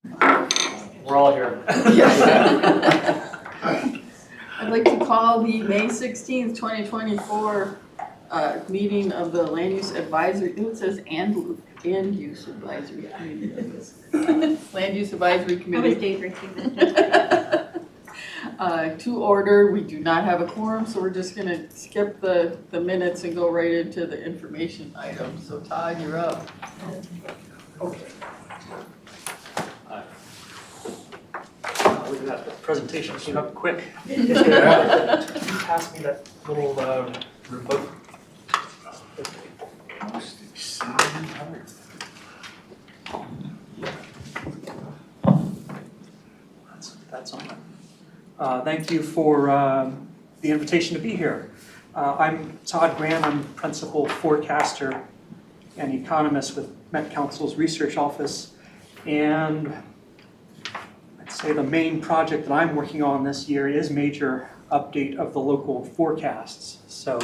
We're all here. I'd like to call the May 16th, 2024 meeting of the Land Use Advisory, it says and Use Advisory Committee. Land Use Advisory I was Committee. day drinking that. To order. We do not have a quorum, so we're just gonna skip the minutes and go right into the information items. So Todd, you're up. Okay. Look at that, the presentation came up quick. Can you pass me that little remote? That's on. Thank you for the invitation to be here. I'm Todd Graham. I'm principal forecaster and economist with Met Council's research office. And I'd say the main project that I'm working on this year is major update of the local forecasts. So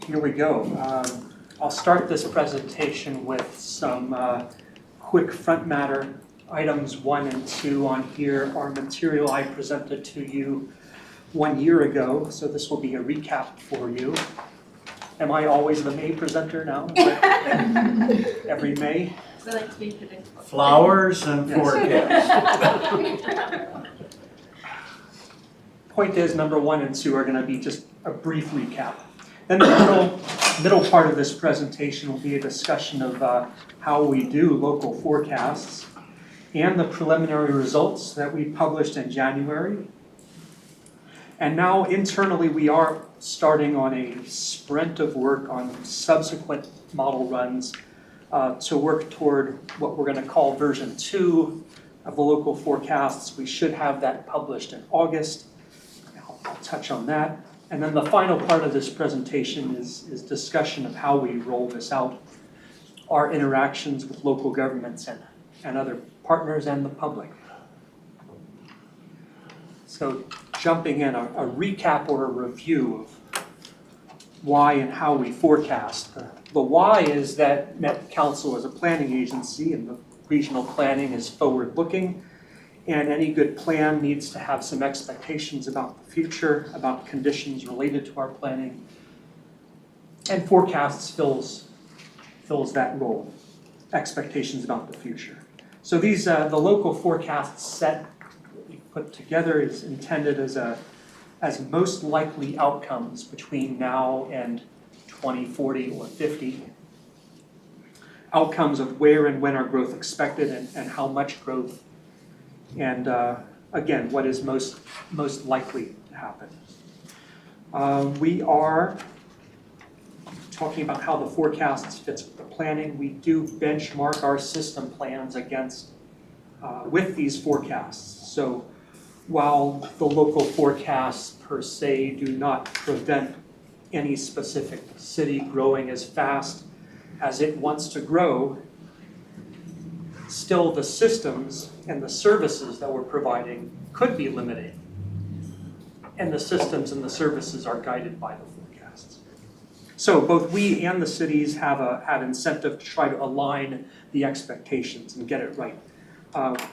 here we go. I'll start this presentation with some quick front matter. Items 1 and 2 on here are material I presented to you 1 year ago, so this will be a recap for you. Am I always the May presenter now? Every May? We like to be predictable. Flowers and Yes. forecasts. Point is, number 1 and 2 are going to be just a brief recap. Then the middle part of this presentation will be a discussion of how we do local forecasts and the preliminary results that we published in January. And now internally we are starting on a sprint of work on subsequent model runs to work toward what we're going to call version 2 of the local forecasts. We should have that published in August. I'll touch on that. And then the final part of this presentation is discussion of how we roll this out, our interactions with local governments and other partners and the public. So jumping in, a recap or a review of why and how we forecast. The why is that Met Council is a planning agency and the regional planning is forward-looking, and any good plan needs to have some expectations about the future, about conditions related to our planning, and forecasts fills that role, expectations about the future. So these, the local forecast set that we put together is intended as most likely outcomes between now and 2040 or 50. Outcomes of where and when our growth expected and how much growth, and again, what is most likely to happen. We are talking about how the forecasts fits with the planning. We do benchmark our system plans against with these forecasts. So while the local forecasts per se do not prevent any specific city growing as fast as it wants to grow, still the systems and the services that we're providing could be limited. And the systems and the services are guided by the forecasts. So both we and the cities have incentive to try to align the expectations and get it right.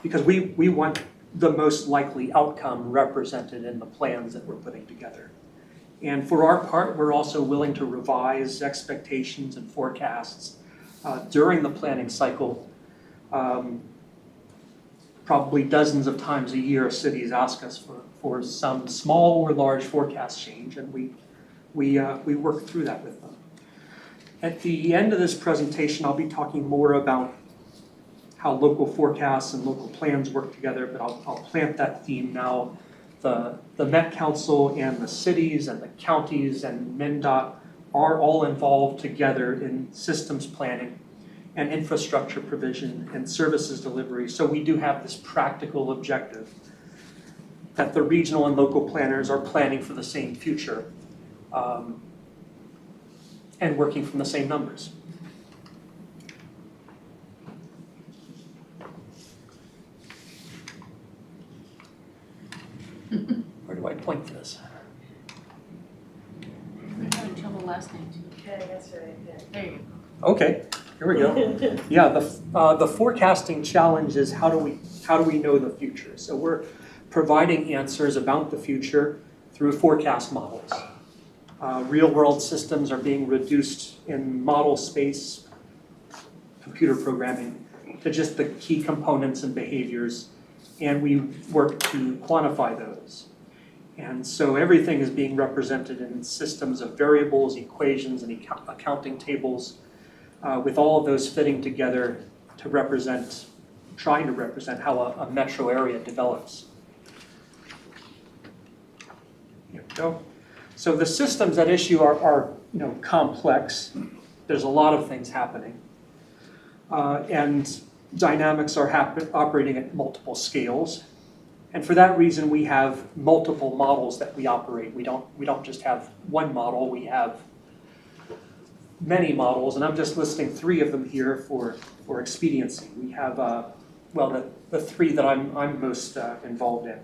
Because we want the most likely outcome represented in the plans that we're putting together. And for our part, we're also willing to revise expectations and forecasts during the planning cycle. Probably dozens of times a year, cities ask us for some small or large forecast change, and we work through that with them. At the end of this presentation, I'll be talking more about how local forecasts and local plans work together, but I'll plant that theme now. The Met Council and the cities and the counties and MnDOT are all involved together in systems planning and infrastructure provision and services delivery. So we do have this practical objective that the regional and local planners are planning for the same future and working from the same numbers. Where do I point to this? We're having trouble last name too. Okay, that's right there. There you Okay, Here we go. Yeah, the forecasting challenge is how do we know the future? So we're providing answers about the future through forecast models. Real-world systems are being reduced in model space, computer programming, to just the key components and behaviors, and we work to quantify those. And so everything is being represented in systems of variables, equations, and accounting tables, with all of those fitting together to represent, trying to represent how a metro area develops. Here we go. So the systems at issue are complex. There's a lot of things happening. And dynamics are operating at multiple scales. And for that reason, we have multiple models that we operate. We don't just have one model, we have many models, and I'm just listing 3 of them here for expediency. We have, the 3 that I'm most involved in.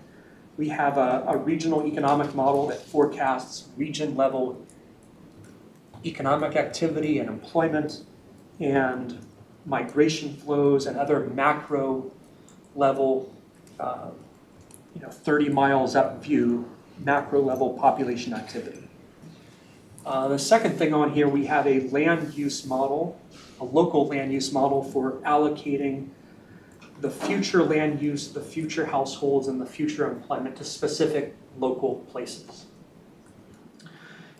We have a regional economic model that forecasts region-level economic activity and employment and migration flows and other macro-level 30 miles up view, macro level population activity. The second thing on here, we have a land use model, a local land use model for allocating the future land use, the future households, and the future employment to specific local places.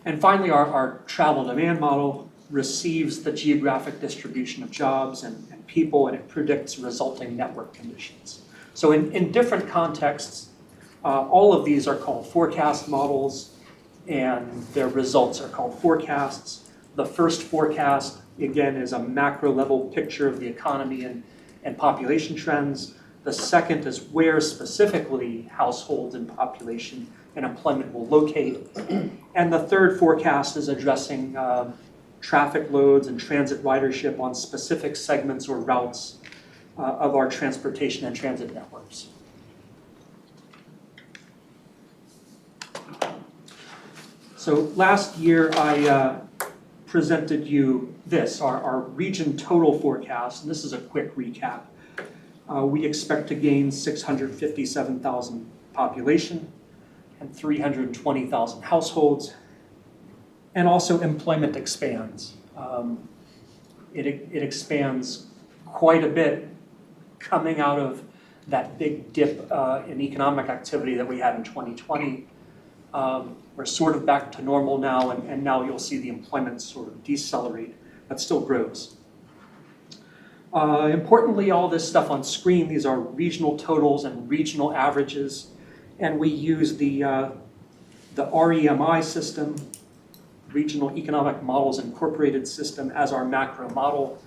And finally, our travel demand model receives the geographic distribution of jobs and people, and it predicts resulting network conditions. So in different contexts, all of these are called forecast models, and their results are called forecasts. The first forecast, again, is a macro level picture of the economy and population trends. The second is where specifically households and population and employment will locate. And the third forecast is addressing traffic loads and transit ridership on specific segments or routes of our transportation and transit networks. So last year I presented you this, our region total forecast, and this is a quick recap. We expect to gain 657,000 population and 320,000 households, and also employment expands. It expands quite a bit coming out of that big dip in economic activity that we had in 2020. We're sort of back to normal now, and now you'll see the employment sort of decelerate, but still grows. Importantly, all this stuff on screen, these are regional totals and regional averages, and we use the REMI system, Regional Economic Models Incorporated system, as our macro model.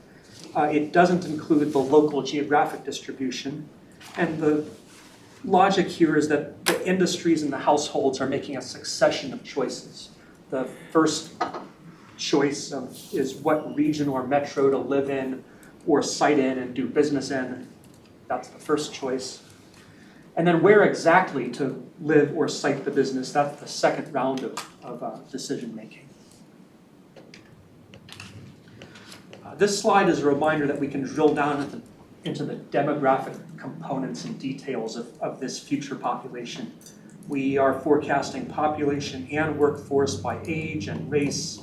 It doesn't include the local geographic distribution, and the logic here is that the industries and the households are making a succession of choices. The first choice is what region or metro to live in or site in and do business in. That's the first choice. And then where exactly to live or site the business, that's the second round of decision making. This slide is a reminder that we can drill down into the demographic components and details of this future population. We are forecasting population and workforce by age and race,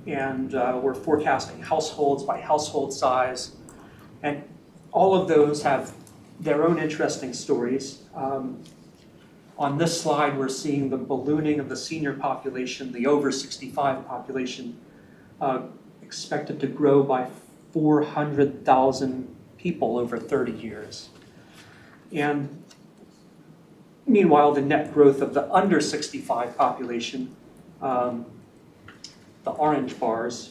and we're forecasting households by household size, and all of those have their own interesting stories. On this slide, we're seeing the ballooning of the senior population, the over 65 population, expected to grow by 400,000 people over 30 years. And meanwhile, the net growth of the under 65 population, the orange bars,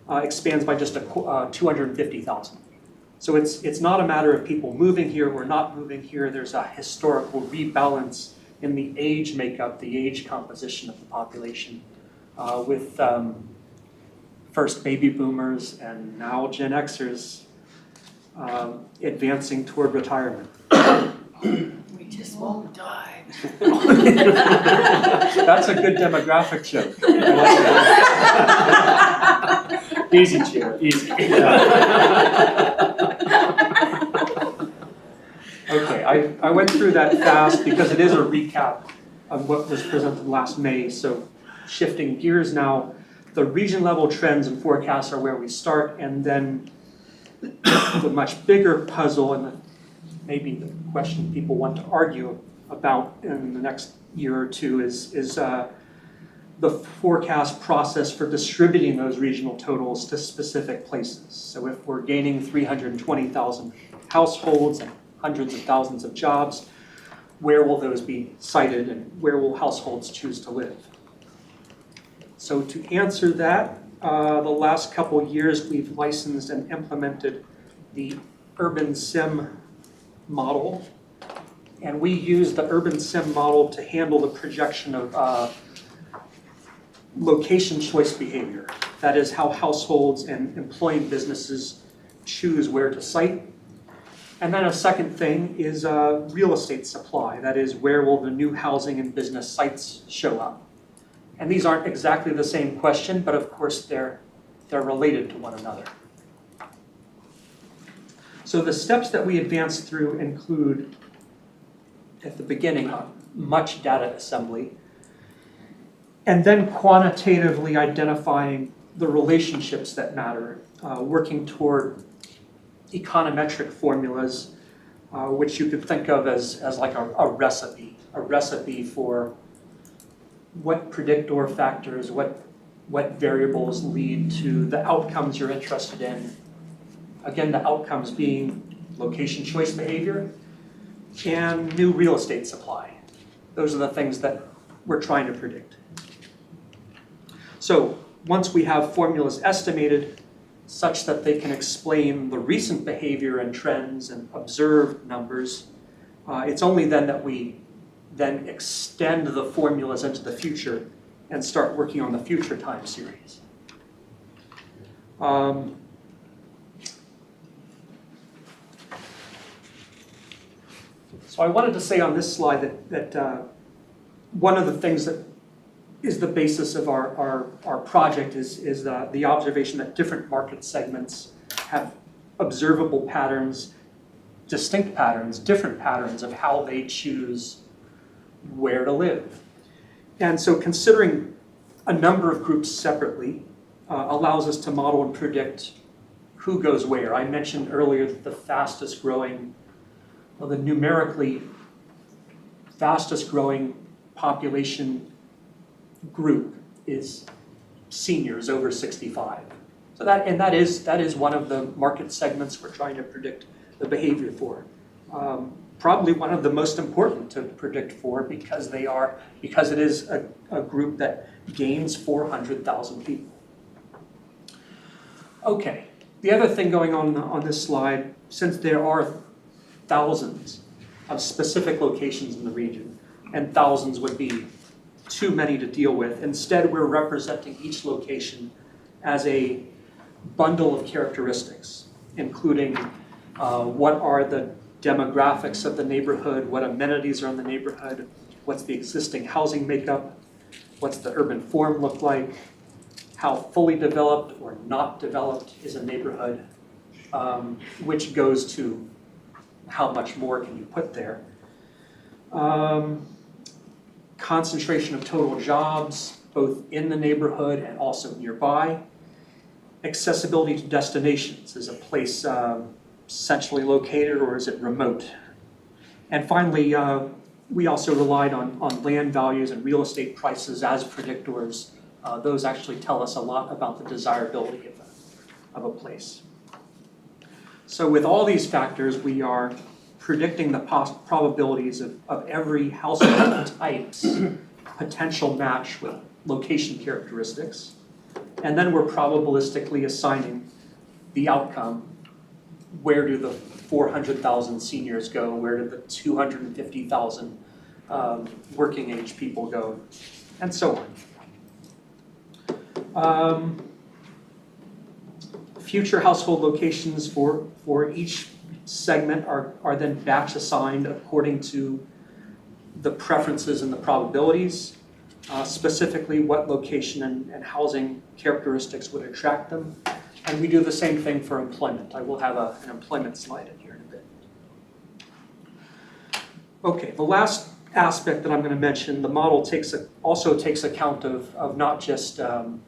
expands by just 250,000. So it's not a matter of people moving here or not moving here. There's a historical rebalance in the age makeup, the age composition of the population, with first baby boomers and now Gen Xers advancing toward retirement. We just won't die. That's a good demographic joke. Easy, Chair, easy. Okay, I went through that fast because it is a recap of what was presented last May. So shifting gears now, the region level trends and forecasts are where we start, and then the much bigger puzzle and maybe the question people want to argue about in the next year or two is the forecast process for distributing those regional totals to specific places. So if we're gaining 320,000 households and hundreds of thousands of jobs, where will those be cited and where will households choose to live? So to answer that, the last couple years we've licensed and implemented the Urban Sim model. And we use the Urban Sim model to handle the projection of location choice behavior. That is how households and employing businesses choose where to site. And then a second thing is real estate supply. That is, where will the new housing and business sites show up? And these aren't exactly the same question, but of course they're related to one another. So the steps that we advance through include, at the beginning, much data assembly, and then quantitatively identifying the relationships that matter, working toward econometric formulas, which you could think of as like a recipe for what predictor factors, what variables lead to the outcomes you're interested in. Again, the outcomes being location choice behavior and new real estate supply. Those are the things that we're trying to predict. So once we have formulas estimated such that they can explain the recent behavior and trends and observed numbers, it's only then that we then extend the formulas into the future and start working on the future time series. So I wanted to say on this slide that one of the things that is the basis of our project is the observation that different market segments have observable patterns, distinct patterns, different patterns of how they choose where to live. And so considering a number of groups separately allows us to model and predict who goes where. I mentioned earlier that the fastest growing, well, the numerically fastest growing population group is seniors over 65. So that is one of the market segments we're trying to predict the behavior for. Probably one of the most important to predict for because it is a group that gains 400,000 people. Okay, the other thing going on this slide, since there are thousands of specific locations in the region, and thousands would be too many to deal with, instead we're representing each location as a bundle of characteristics, including what are the demographics of the neighborhood, what amenities are in the neighborhood, what's the existing housing makeup, what's the urban form look like, how fully developed or not developed is a neighborhood, which goes to how much more can you put there. Concentration of total jobs, both in the neighborhood and also nearby. Accessibility to destinations. Is a place centrally located or is it remote? And finally, we also relied on land values and real estate prices as predictors. Those actually tell us a lot about the desirability of a place. So with all these factors, we are predicting the probabilities of every household type's potential match with location characteristics. And then we're probabilistically assigning the outcome. Where do the 400,000 seniors go? Where do the 250,000 working age people go? And so on. Future household locations for each segment are then batch assigned according to the preferences and the probabilities, specifically what location and housing characteristics would attract them. And we do the same thing for employment. I will have an employment slide in here in a bit. Okay, the last aspect that I'm going to mention, the model also takes account of not just the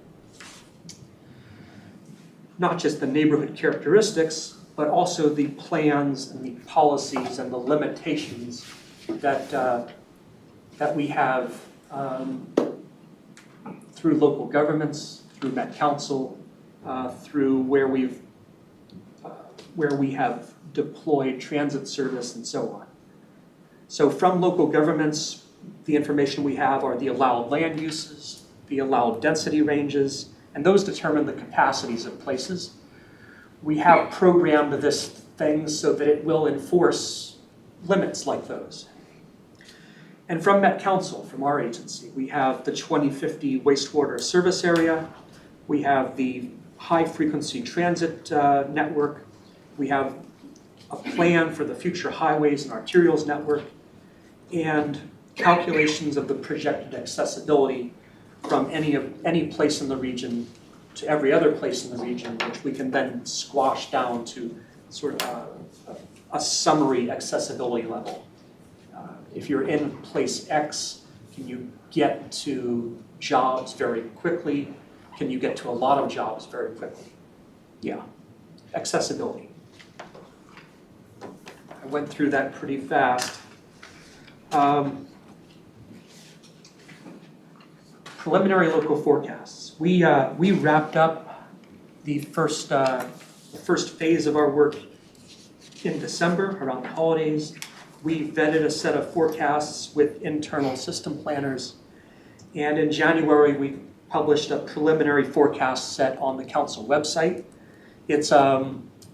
neighborhood characteristics, but also the plans and the policies and the limitations that we have through local governments, through Met Council, through where we have deployed transit service and so on. So from local governments, the information we have are the allowed land uses, the allowed density ranges, and those determine the capacities of places. We have programmed this thing so that it will enforce limits like those. And from Met Council, from our agency, we have the 2050 wastewater service area, we have the high-frequency transit network, we have a plan for the future highways and arterials network, and calculations of the projected accessibility from any place in the region to every other place in the region, which we can then squash down to sort of a summary accessibility level. If you're in place X, can you get to jobs very quickly? Can you get to a lot of jobs very quickly? Yeah, accessibility. I went through that pretty fast. Preliminary local forecasts. We wrapped up the first phase of our work in December around the holidays. We vetted a set of forecasts with internal system planners, and in January we published a preliminary forecast set on the council website. It's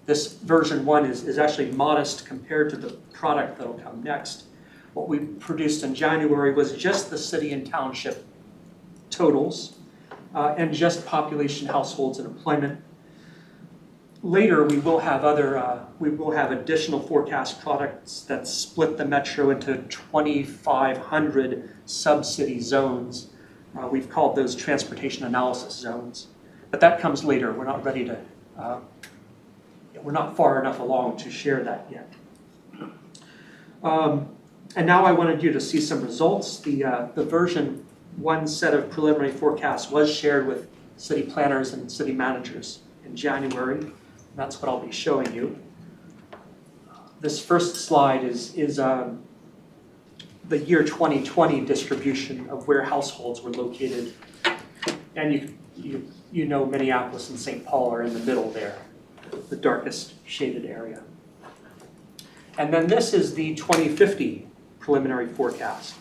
this version 1 is actually modest compared to the product that'll come next. What we produced in January was just the city and township totals and just population, households, and employment. Later, we will have additional forecast products that split the metro into 2,500 sub-city zones. We've called those transportation analysis zones, but that comes later. We're not ready to. We're not far enough along to share that yet. And now I wanted you to see some results. The version 1 set of preliminary forecasts was shared with city planners and city managers in January. That's what I'll be showing you. This first slide is the year 2020 distribution of where households were located. And you know Minneapolis and St. Paul are in the middle there, the darkest shaded area. And then this is the 2050 preliminary forecast.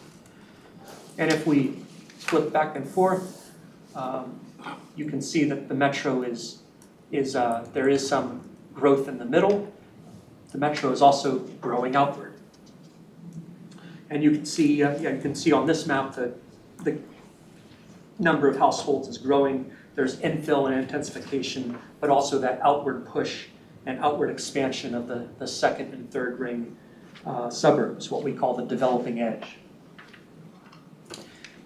And if we flip back and forth, you can see that the metro there is some growth in the middle. The metro is also growing outward. And you can see on this map that the number of households is growing. There's infill and intensification, but also that outward push and outward expansion of the second and third ring suburbs, what we call the developing edge.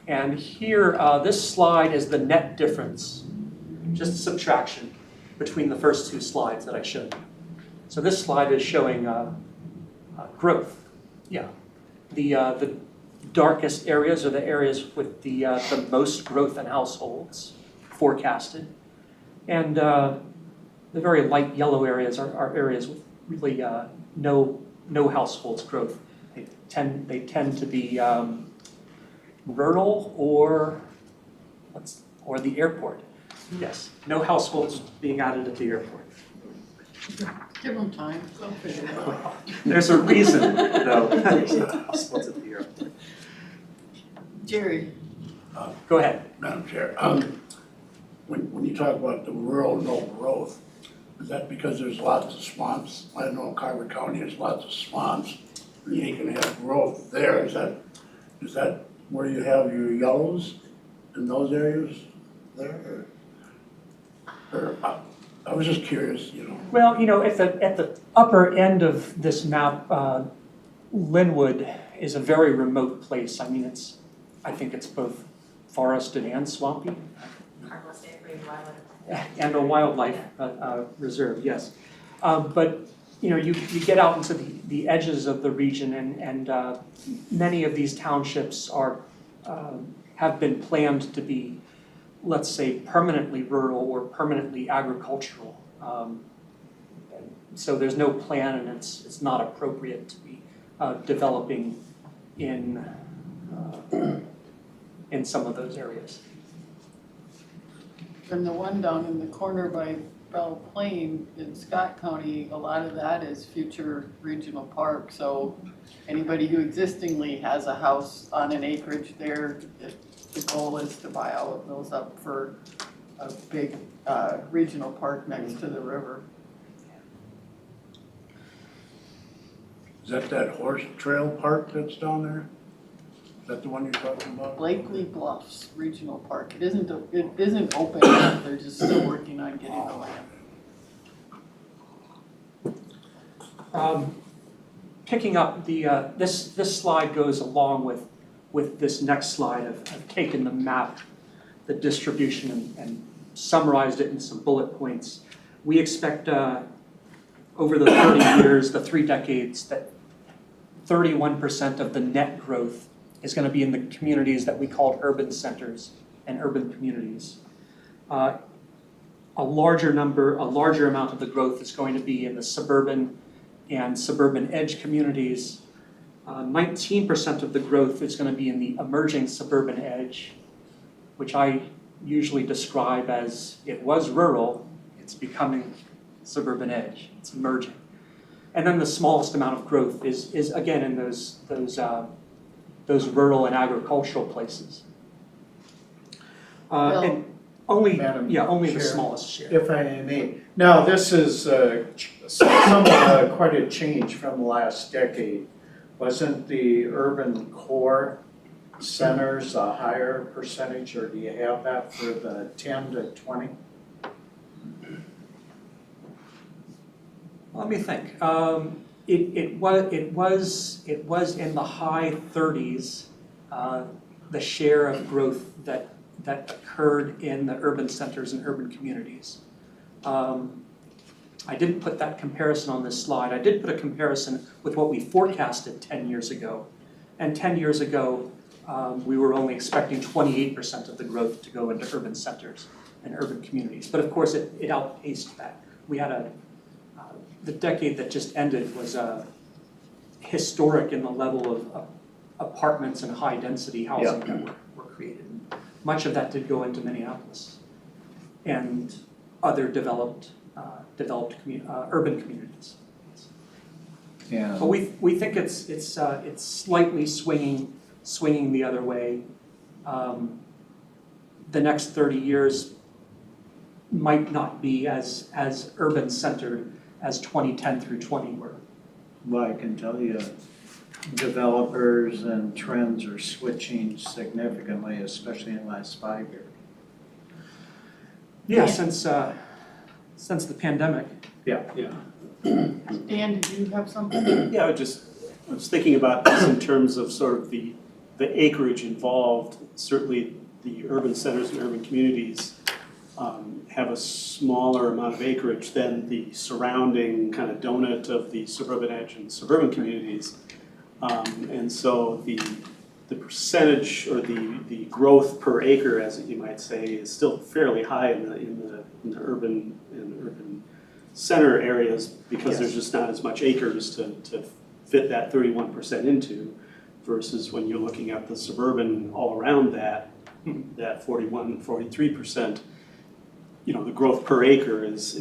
And here, this slide is the net difference, just a subtraction between the first 2 slides that I showed you. So this slide is showing growth. Yeah, the darkest areas are the areas with the most growth in households forecasted, and the very light yellow areas are areas with really no households growth. They tend to be rural or the airport. Yes, no households being added at the airport. Give them time, they'll figure it out. There's a reason, though. There's no households at the airport. Jerry. Go ahead. Madam Chair, when you talk about the rural no growth, is that because there's lots of swamps? I know in Carver County there's lots of swamps, and you ain't gonna have growth there. Is that where you have your yellows in those areas there? Or I was just curious, you know. Well, at the upper end of this map, Linwood is a very remote place. I mean, I think it's both forested and swampy. Harmless State Green Wildlife. and a wildlife reserve, yes. But, you know, you get out into the edges of the region and many of these townships have been planned to be, let's say, permanently rural or permanently agricultural. So there's no plan and it's not appropriate to be developing in some of those areas. And the one down in the corner by Belle Plain in Scott County, a lot of that is future regional park. So anybody who existingly has a house on an acreage there, the goal is to buy all of those up for a big regional park next to the river. Is that horse trail park that's down there? Is that the one you're talking about? Blakely Bluffs Regional Park. It isn't open yet. They're just still working on getting the land. Picking up this slide goes along with this next slide. I've taken the map, the distribution, and summarized it in some bullet points. We expect over the 30 years, the 3 decades, that 31% of the net growth is going to be in the communities that we called urban centers and urban communities. A larger amount of the growth is going to be in the suburban and suburban edge communities. 19% of the growth is going to be in the emerging suburban edge, which I usually describe as it was rural, it's becoming suburban edge, it's emerging. And then the smallest amount of growth is again in those rural and agricultural places. And only Madam the Chair, smallest share. If I may. Now, this is quite a change from the last decade. Wasn't the urban core centers a higher percentage, or do you have that for the 10 to 20? Let me think. It was in the high 30s, the share of growth that occurred in the urban centers and urban communities. I didn't put that comparison on this slide. I did put a comparison with what we forecasted 10 years ago. And 10 years ago, we were only expecting 28% of the growth to go into urban centers and urban communities. But of course, it outpaced that. We had the decade that just ended was historic in the level of apartments and high-density housing that were created. Much of that did go into Minneapolis and other developed urban communities. Yeah. But we think it's slightly swinging the other way. The next 30 years might not be as urban centered as 2010 through 20 were. Well, I can tell you, developers and trends are switching significantly, especially in the last 5 years. Yeah, since the pandemic. Yeah. Dan, did you have something? Yeah, I was thinking about this in terms of sort of the acreage involved. Certainly the urban centers and urban communities have a smaller amount of acreage than the surrounding kind of donut of the suburban edge and suburban communities. And so the percentage or the growth per acre, as you might say, is still fairly high in the urban and urban center areas because there's just not as much acres to fit that 31% into, versus when you're looking at the suburban all around that 41, 43%. You know, the growth per acre it's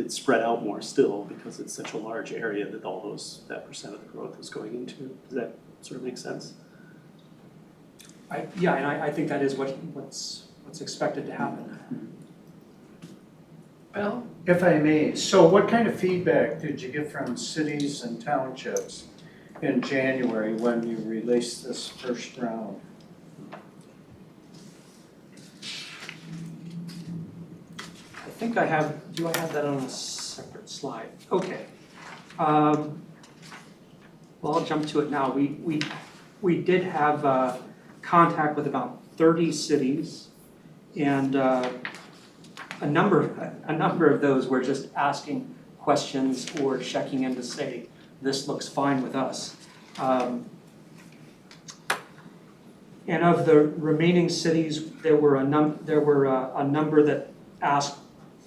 spread out more still because it's such a large area that that percent of the growth is going into. Does that sort of make sense? I think that is what's expected to happen. Well, If I may, so what kind of feedback did you get from cities and townships in January when you released this first round? I think do I have that on a separate slide? Okay. Well, I'll jump to it now. We did have contact with about 30 cities and a number of those were just asking questions or checking in to say, this looks fine with us. And of the remaining cities, there were a number that asked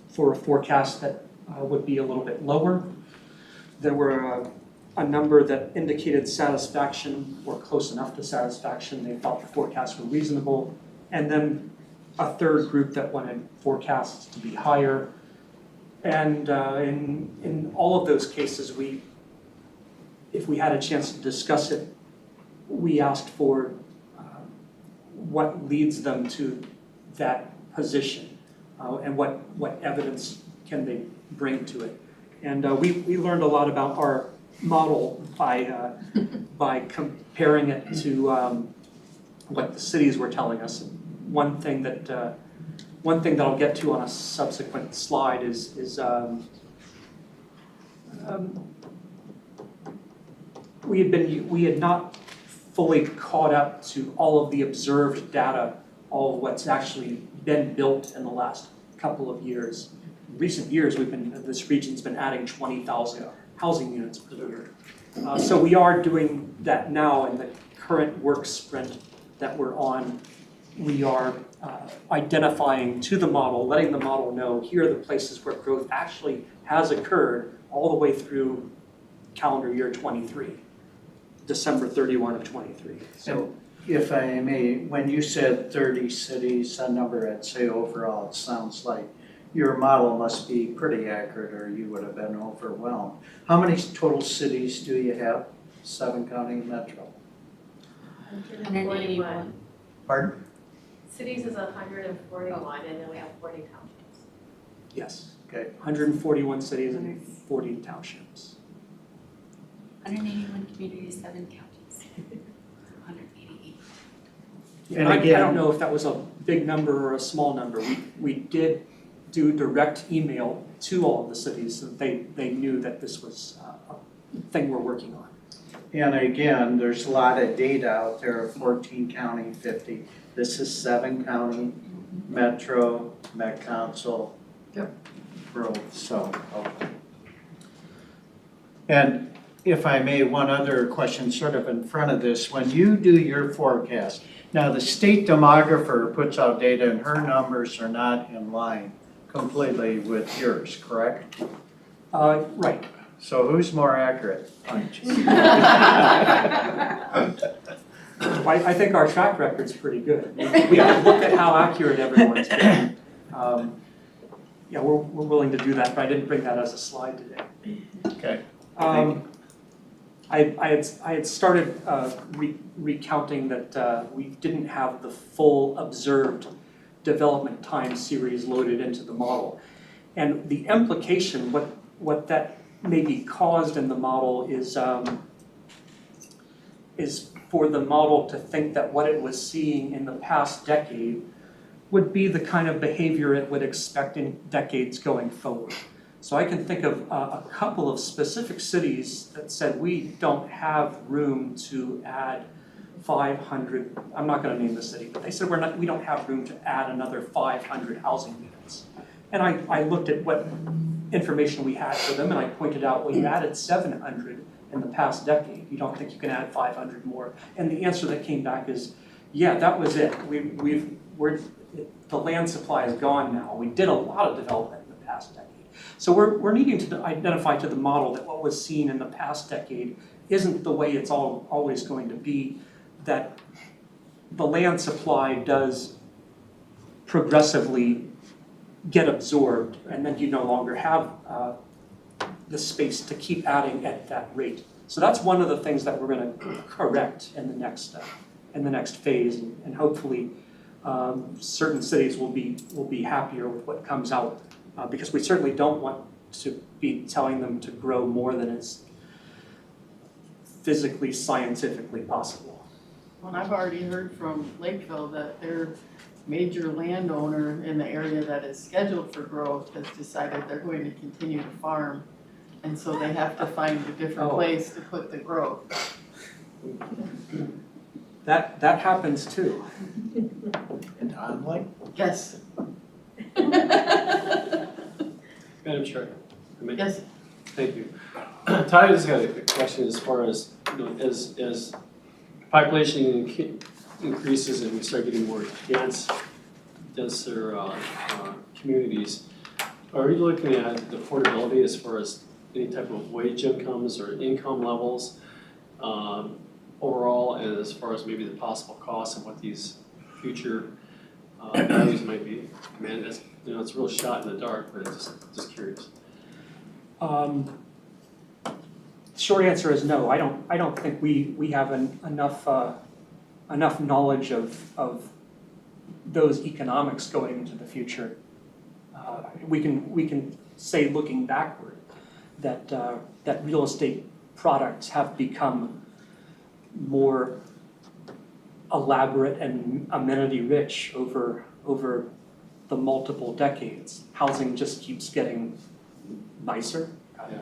for a forecast that would be a little bit lower. There were a number that indicated satisfaction or close enough to satisfaction. They thought the forecasts were reasonable. And then a third group that wanted forecasts to be higher. And in all of those cases, if we had a chance to discuss it, we asked for what leads them to that position and what evidence can they bring to it. And we learned a lot about our model by comparing it to what the cities were telling us. One thing that I'll get to on a subsequent slide is we had not fully caught up to all of the observed data, all of what's actually been built in the last couple of years. In recent years, this region's been adding 20,000 housing units per year. So we are doing that now in the current work sprint that we're on. We are identifying to the model, letting the model know, here are the places where growth actually has occurred all the way through calendar year 23, December 31 of 23. So If I may, when you said 30 cities, a number I'd say overall, it sounds like your model must be pretty accurate or you would have been overwhelmed. How many total cities do you have? 7-county metro? 141. Pardon? Cities is 141, and then we have 40 townships. yes, Okay. 141 cities and 40 townships. 181 communities, 7 counties. 188. And I again- don't know if that was a big number or a small number. We did do direct email to all of the cities so that they knew that this was a thing we're working on. And again, there's a lot of data out there, 14 county, 50. This is 7-county, metro, Met Council. Yep. Growth, so, okay. And if I may, one other question sort of in front of this. When you do your forecast, now the state demographer puts out data and her numbers are not in line completely with yours, correct? Right. So who's more accurate? I think our track record's pretty good. We can look at how accurate everyone's been. Yeah, we're willing to do that, but I didn't bring that as a slide today. Okay. I had started recounting that we didn't have the full observed development time series loaded into the model. And the implication, what that maybe caused in the model is for the model to think that what it was seeing in the past decade would be the kind of behavior it would expect in decades going forward. So I can think of a couple of specific cities that said we don't have room to add 500, I'm not going to name the city, but they said we don't have room to add another 500 housing units. And I looked at what information we had for them and I pointed out, well, you added 700 in the past decade. You don't think you can add 500 more? And the answer that came back is, yeah, that was it. The land supply is gone now. We did a lot of development in the past decade. So we're needing to identify to the model that what was seen in the past decade isn't the way it's always going to be, that the land supply does progressively get absorbed and then you no longer have the space to keep adding at that rate. So that's one of the things that we're going to correct in the next phase, and hopefully certain cities will be happier with what comes out, because we certainly don't want to be telling them to grow more than is physically, scientifically possible. Well, I've already heard from Lakeville that their major landowner in the area that is scheduled for growth has decided they're going to continue to farm. And so they have to find a different place to put the growth. That happens too. And Conley? Yes. Madam Chair. Yes, Thank you. Ty, I just got a question as far as, you know, as population increases and we start getting more denser communities, are you looking at the affordability as far as any type of wage incomes or income levels overall, and as far as maybe the possible costs and what these future values might be? I mean, it's, you know, it's a real shot in the dark, but just curious. Short answer is no. I don't think we have enough knowledge of those economics going into the future. We can say, looking backward, that real estate products have become more elaborate and amenity rich over the multiple decades. Housing just keeps getting nicer. Yeah.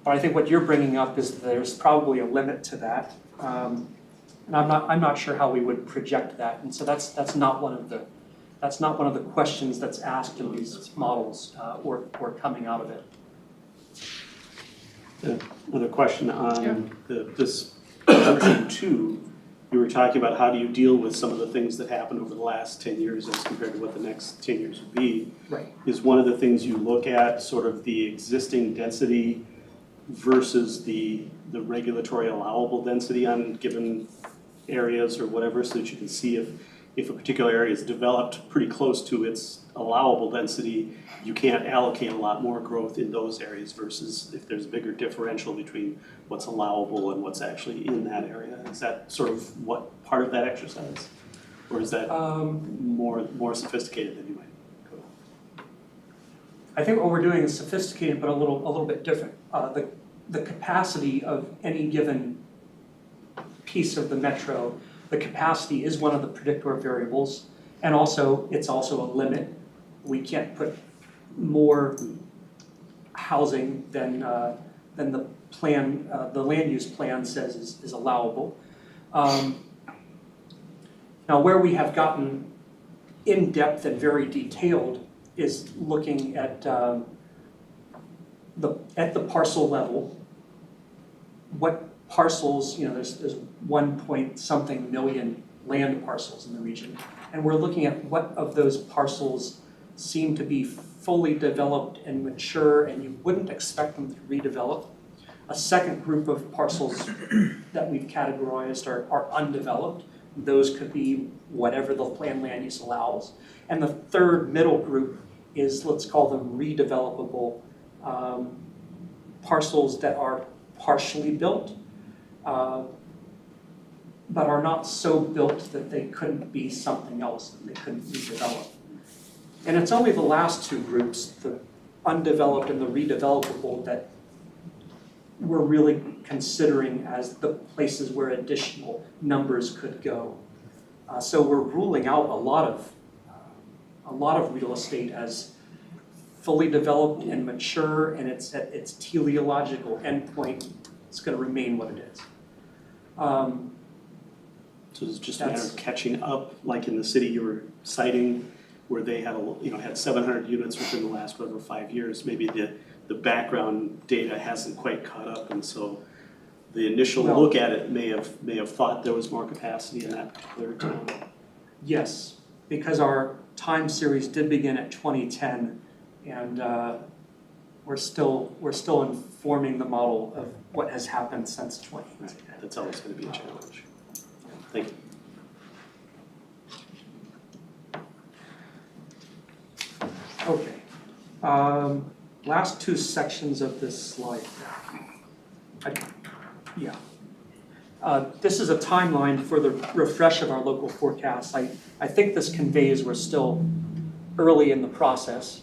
But I think what you're bringing up is there's probably a limit to that, and I'm not sure how we would project that. And so that's not one of the questions that's asked in these models or coming out of it. Another question on this version 2, you were talking about how do you deal with some of the things that happened over the last 10 years as compared to what the next 10 years would be. Right. Is one of the things you look at sort of the existing density versus the regulatory allowable density on given areas or whatever, so that you can see if a particular area is developed pretty close to its allowable density, you can't allocate a lot more growth in those areas versus if there's a bigger differential between what's allowable and what's actually in that area. Is that sort of what part of that exercise? Or is that more sophisticated than you might go? I think what we're doing is sophisticated, but a little bit different. The capacity of any given piece of the metro, the capacity is one of the predictor variables, and also it's also a limit. We can't put more housing than the plan, the land use plan says is allowable. Now, where we have gotten in depth and very detailed is looking at the parcel level. What parcels, you know, there's 1 point something million land parcels in the region, and we're looking at what of those parcels seem to be fully developed and mature, and you wouldn't expect them to redevelop. A second group of parcels that we've categorized are undeveloped. Those could be whatever the planned land use allows. And the third middle group is, let's call them redevelopable parcels that are partially built, but are not so built that they couldn't be something else, that they couldn't redevelop. And it's only the last two groups, the undeveloped and the redevelopable, that we're really considering as the places where additional numbers could go. So we're ruling out a lot of real estate as fully developed and mature, and it's at its teleological endpoint. It's going to remain what it is. So it's just a matter of catching up, like in the city you were citing, where they had had 700 units within the last 5 years. Maybe the background data hasn't quite caught up, and so the initial look at it may have thought there was more capacity in that particular town. Yes, because our time series did begin at 2010, and we're still informing the model of what has happened since 2010. Right. That's always going to be a challenge. Thank you. Okay. Last two sections of this slide. This is a timeline for the refresh of our local forecasts. I think this conveys we're still early in the process.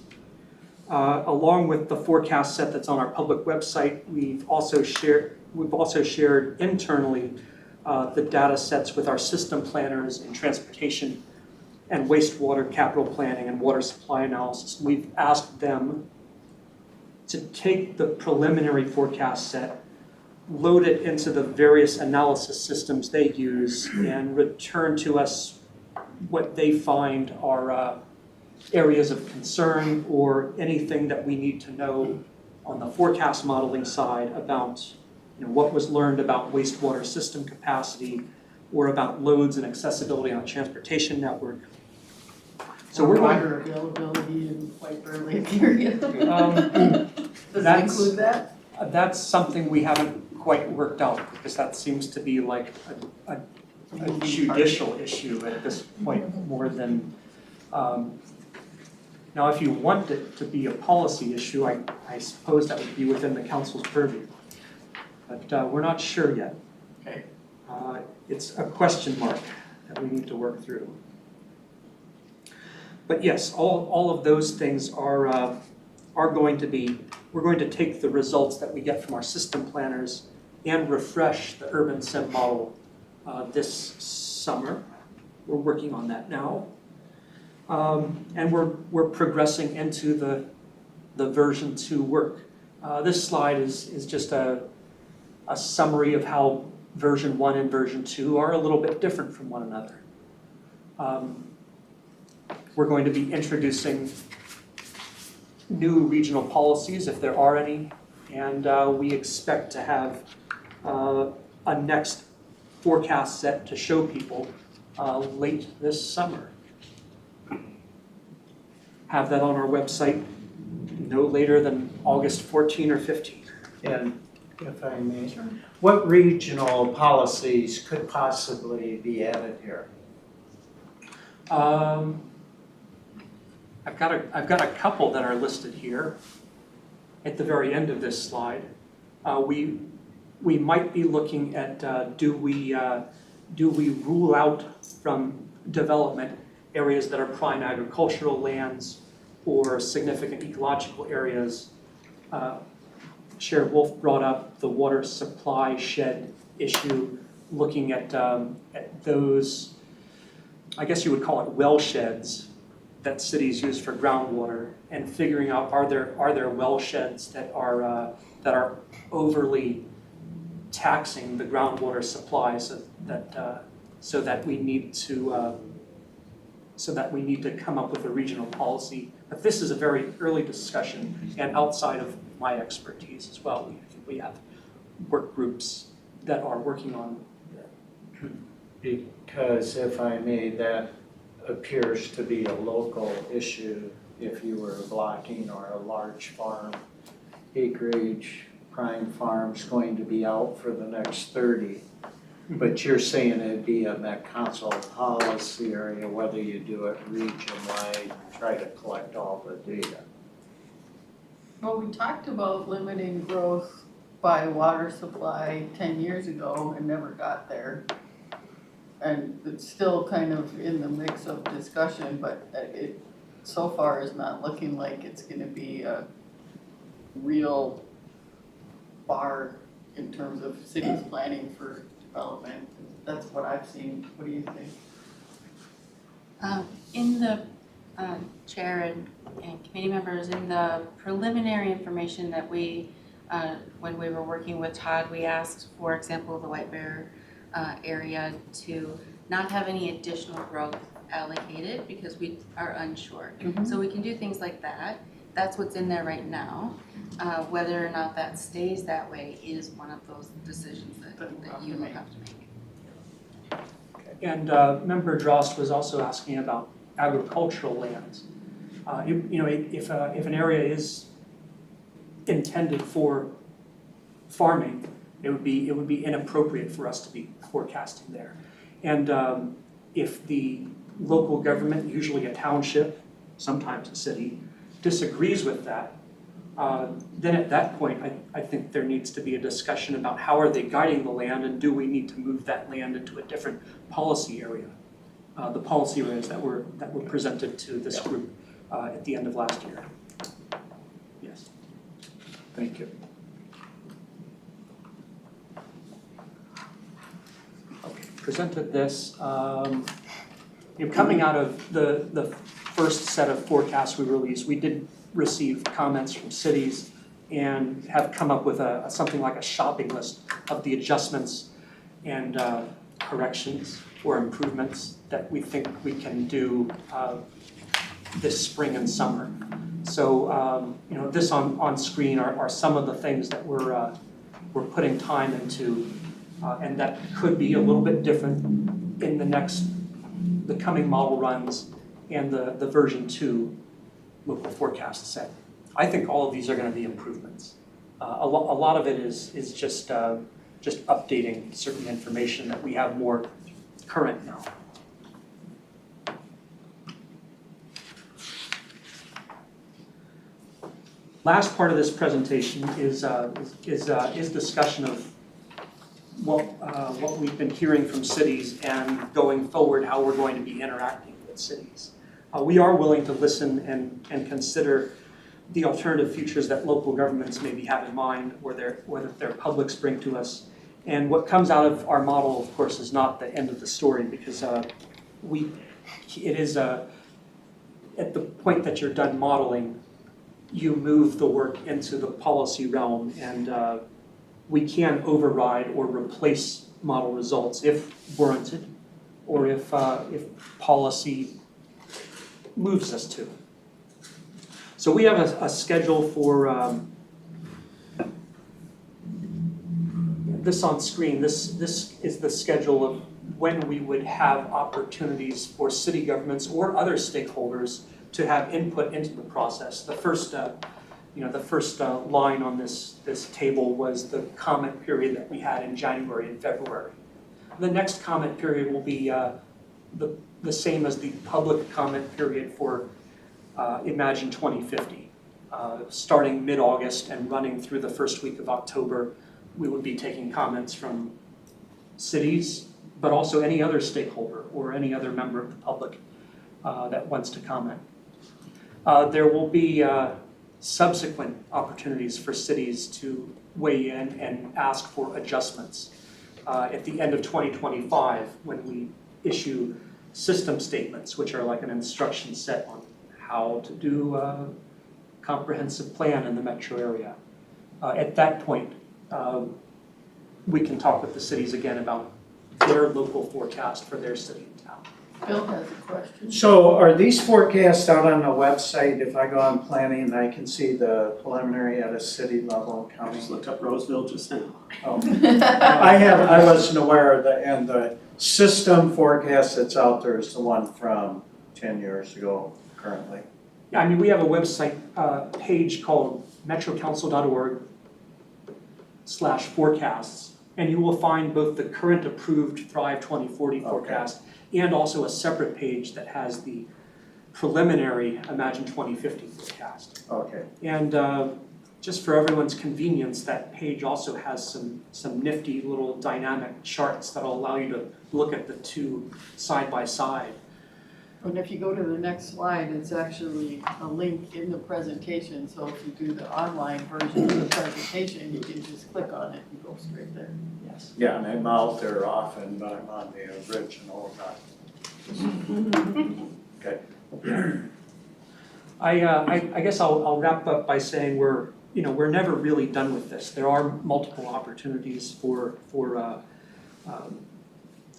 Along with the forecast set that's on our public website, we've also shared internally the data sets with our system planners in transportation and wastewater capital planning and water supply analysis. We've asked them to take the preliminary forecast set, load it into the various analysis systems they use, and return to us what they find are areas of concern or anything that we need to know on the forecast modeling side about what was learned about wastewater system capacity or about loads and accessibility on a transportation network. So we're going, Water availability in White Bear Lake area. Does it that's- include that? that's something we haven't quite worked out because that seems to be like a judicial issue at this point more than, now if you want it to be a policy issue, I suppose that would be within the council's purview. But we're not sure yet. Okay. It's a question mark that we need to work through. But yes, all of those things are going to be, we're going to take the results that we get from our system planners and refresh the urban sim model this summer. We're working on that now. And we're progressing into the version 2 work. This slide is just a summary of how version 1 and version 2 are a little bit different from one another. We're going to be introducing new regional policies, if there are any, and we expect to have a next forecast set to show people late this summer. Have that on our website no later than August 14 or 15. And if I may, what regional policies could possibly be added here? I've got a couple that are listed here at the very end of this slide. We might be looking at do we rule out from development areas that are prime agricultural lands or significant ecological areas. Sheriff Wolf brought up the water supply shed issue, looking at those, I guess you would call it well sheds that cities use for groundwater, and figuring out are there well sheds that are overly taxing the groundwater supply so that we need to come up with a regional policy. But this is a very early discussion and outside of my expertise as well. We have work groups that are working on that. Because if I may, that appears to be a local issue if you were blocking or a large farm acreage, prime farm's going to be out for the next 30. But you're saying it'd be a Met Council policy area, whether you do it region-wide, try to collect all the data. Well, we talked about limiting growth by water supply 10 years ago and never got there. And it's still kind of in the mix of discussion, but it so far is not looking like it's gonna be a real bar in terms of cities planning for development. That's what I've seen. What do you think? In the chair and committee members, in the preliminary information that we, when we were working with Todd, we asked, for example, the White Bear area to not have any additional growth allocated because we are unsure. So we can do things like that. That's what's in there right now. Whether or not that stays that way is one of those decisions that you will have to make. And Member Drost was also asking about agricultural lands. If an area is intended for farming, it would be inappropriate for us to be forecasting there. And if the local government, usually a township, sometimes a city, disagrees with that, then at that point, I think there needs to be a discussion about how are they guiding the land and do we need to move that land into a different policy area. The policy areas that were presented to this group at the end of last year. Yes. Thank you. Okay, presented this. Coming out of the first set of forecasts we released, we did receive comments from cities and have come up with something like a shopping list of the adjustments and corrections or improvements that we think we can do this spring and summer. So, this on screen are some of the things that we're putting time into, and that could be a little bit different in the coming model runs and the version 2 local forecast set. I think all of these are going to be improvements. A lot of it is just updating certain information that we have more current now. Last part of this presentation is discussion of what we've been hearing from cities and going forward, how we're going to be interacting with cities. We are willing to listen and consider the alternative futures that local governments maybe have in mind, or their publics bring to us. And what comes out of our model, of course, is not the end of the story, because it is at the point that you're done modeling, you move the work into the policy realm, and we can override or replace model results if warranted, or if policy moves us to. So we have a schedule for this on screen. This is the schedule of when we would have opportunities for city governments or other stakeholders to have input into the process. The first line on this table was the comment period that we had in January and February. The next comment period will be the same as the public comment period for Imagine 2050. Starting mid-August and running through the first week of October, we would be taking comments from cities, but also any other stakeholder or any other member of the public that wants to comment. There will be subsequent opportunities for cities to weigh in and ask for adjustments. At the end of 2025, when we issue system statements, which are like an instruction set on how to do a comprehensive plan in the metro area. At that point, we can talk with the cities again about their local forecast for their city and town. Bill has a question. So are these forecasts out on the website? If I go on planning, I can see the preliminary at a city level, I county? just looked up Roseville just now. Oh. I wasn't aware of the system forecast that's out there is the one from 10 years ago currently. Yeah, I mean, we have a website page called metrocouncil.org/forecasts, and you will find both the current approved Thrive 2040 forecast and also a separate page that has the preliminary Imagine 2050 forecast. Okay. And just for everyone's convenience, that page also has some nifty little dynamic charts that'll allow you to look at the two side by side. And if you go to the next slide, it's actually a link in the presentation, so if you do the online version of the presentation, you can just click on it and go straight there. Yes. Yeah, and I'm out there often, but I'm on the original document. Okay. I guess I'll wrap up by saying we're never really done with this. There are multiple opportunities for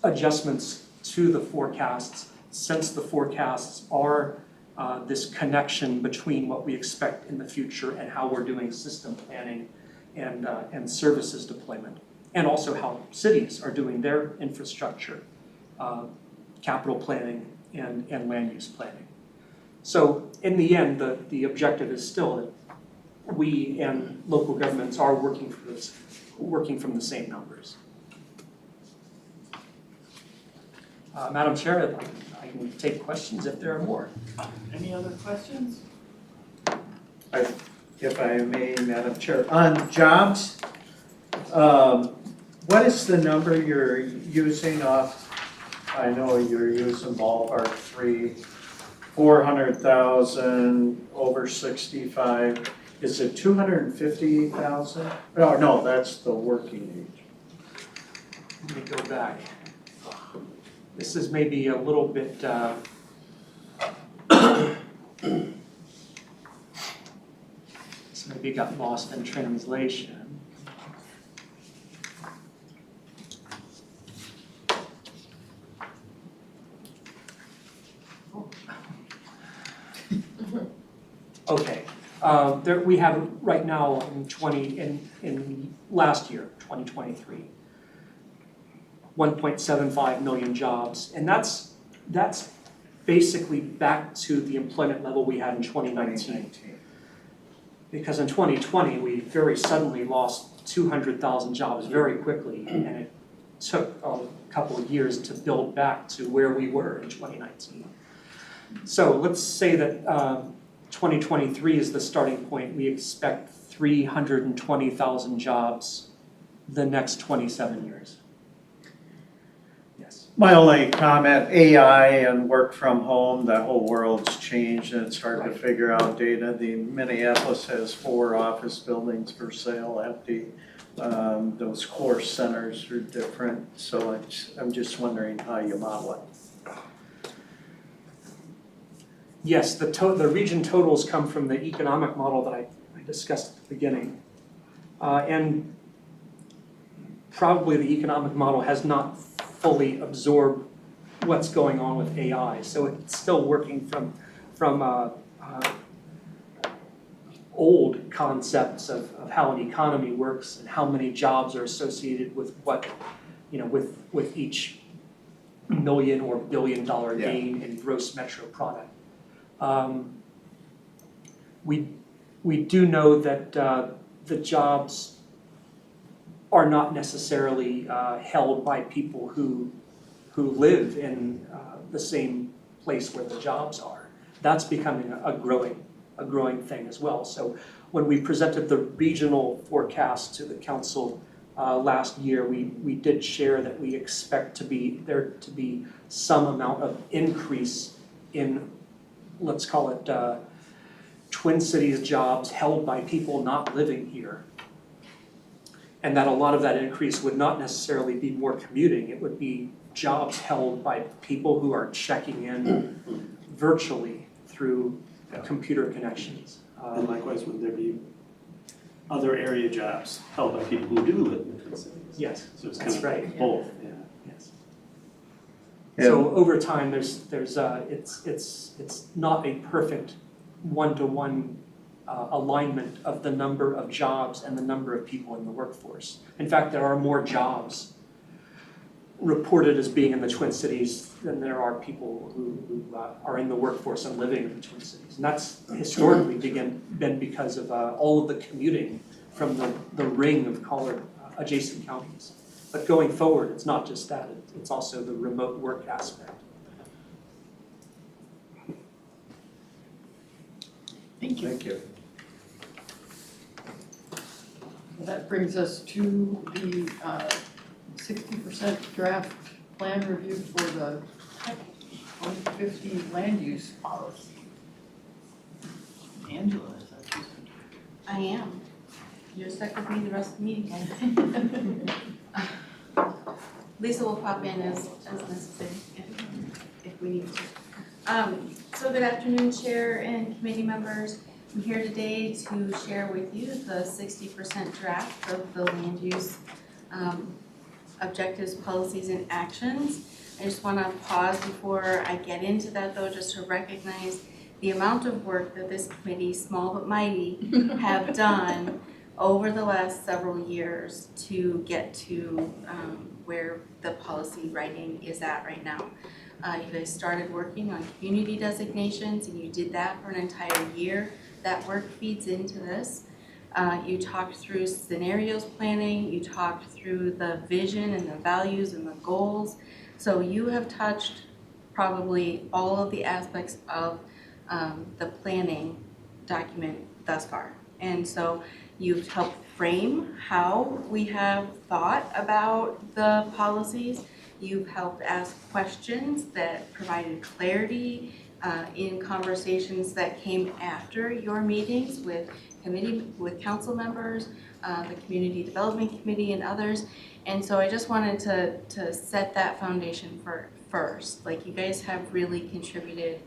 adjustments to the forecasts, since the forecasts are this connection between what we expect in the future and how we're doing system planning and services deployment, and also how cities are doing their infrastructure, capital planning, and land use planning. So in the end, the objective is still that we and local governments are working from the same numbers. Madam Chair, I can take questions if there are more. Any other questions? If I may, Madam Chair, on jobs, what is the number you're using off? I know you're using ballpark 400,000 over 65. Is it 250,000? Oh, no, that's the working age. Let me go back. This is maybe a little bit, this maybe got lost in translation. We have right now in last year, 2023, 1.75 million jobs, and that's basically back to the employment level we had in 2019. Because in 2020, we very suddenly lost 200,000 jobs very quickly, and it took a couple of years to build back to where we were in 2019. So let's say that 2023 is the starting point. We expect 320,000 jobs the next 27 years. Yes. My only comment, AI and work from home, the whole world's changed and it's hard to figure out data. The Minneapolis has 4 office buildings for sale, empty. Those core centers are different, so I'm just wondering how you model it. Yes, the region totals come from the economic model that I discussed at the beginning. And probably the economic model has not fully absorbed what's going on with AI. So it's still working from old concepts of how an economy works and how many jobs are associated with what, with each million or billion-dollar gain in gross metro product. We do know that the jobs are not necessarily held by people who live in the same place where the jobs are. That's becoming a growing thing as well. So when we presented the regional forecast to the council last year, we did share that we expect there to be some amount of increase in, let's call it, Twin Cities jobs held by people not living here. And that a lot of that increase would not necessarily be more commuting. It would be jobs held by people who are checking in virtually through computer connections. And likewise, would there be other area jobs held by people who do live in the Twin Cities? Yes, So it's that's kind of right. both, yeah. Yes. So over time, it's not a perfect one-to-one alignment of the number of jobs and the number of people in the workforce. In fact, there are more jobs reported as being in the Twin Cities than there are people who are in the workforce and living in the Twin Cities. And that's historically been because of all of the commuting from the ring of adjacent counties. But going forward, it's not just that, it's also the remote work aspect. Thank you. Thank you. That brings us to the 60% draft plan review for the 2050 land use policy. Angela, is that you? I am. You're stuck with me the rest of the meeting. Lisa will pop in as necessary if we need to. So good afternoon, Chair and committee members. I'm here today to share with you the 60% draft of the land use objectives, policies, and actions. I just want to pause before I get into that though, just to recognize the amount of work that this committee, small but mighty, have done over the last several years to get to where the policy writing is at right now. You guys started working on community designations and you did that for an entire year. That work feeds into this. You talked through scenarios planning, you talked through the vision and the values and the goals. So you have touched probably all of the aspects of the planning document thus far. And so you've helped frame how we have thought about the policies. You've helped ask questions that provided clarity in conversations that came after your meetings with council members, the Community Development Committee and others. And so I just wanted to set that foundation first. Like, you guys have really contributed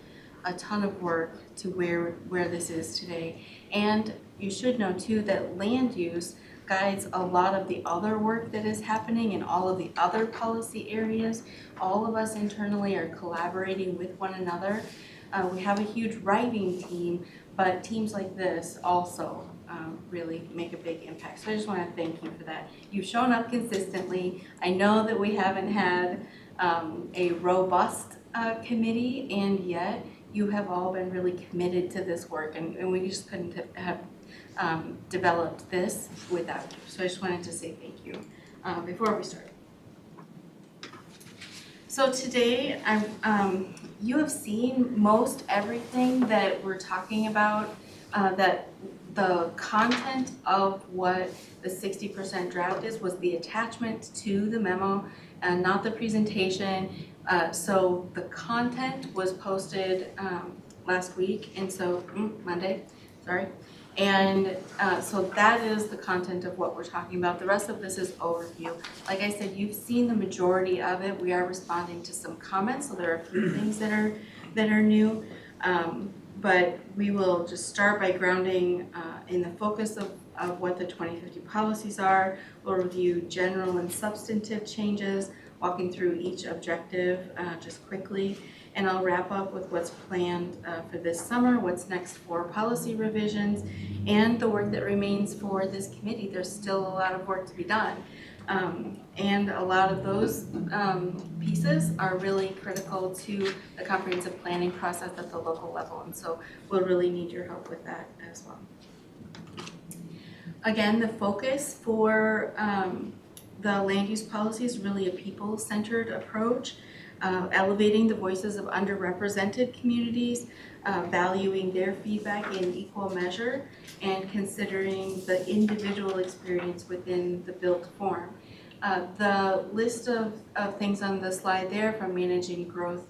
a ton of work to where this is today. And you should know too that land use guides a lot of the other work that is happening in all of the other policy areas. All of us internally are collaborating with one another. We have a huge writing team, but teams like this also really make a big impact. So I just want to thank you for that. You've shown up consistently. I know that we haven't had a robust committee, and yet you have all been really committed to this work, and we just couldn't have developed this without you. So I just wanted to say thank you before we start. So today, you have seen most everything that we're talking about, that the content of what the 60% draft is was the attachment to the memo and not the presentation. So the content was posted last week, and so Monday, sorry. And so that is the content of what we're talking about. The rest of this is overview. Like I said, you've seen the majority of it. We are responding to some comments, so there are a few things that are new. But we will just start by grounding in the focus of what the 2050 policies are. We'll review general and substantive changes, walking through each objective just quickly. And I'll wrap up with what's planned for this summer, what's next for policy revisions, and the work that remains for this committee. There's still a lot of work to be done. And a lot of those pieces are really critical to the comprehensive planning process at the local level. And so we'll really need your help with that as well. Again, the focus for the land use policy is really a people-centered approach. Elevating the voices of underrepresented communities, valuing their feedback in equal measure, and considering the individual experience within the built form. The list of things on the slide there, from managing growth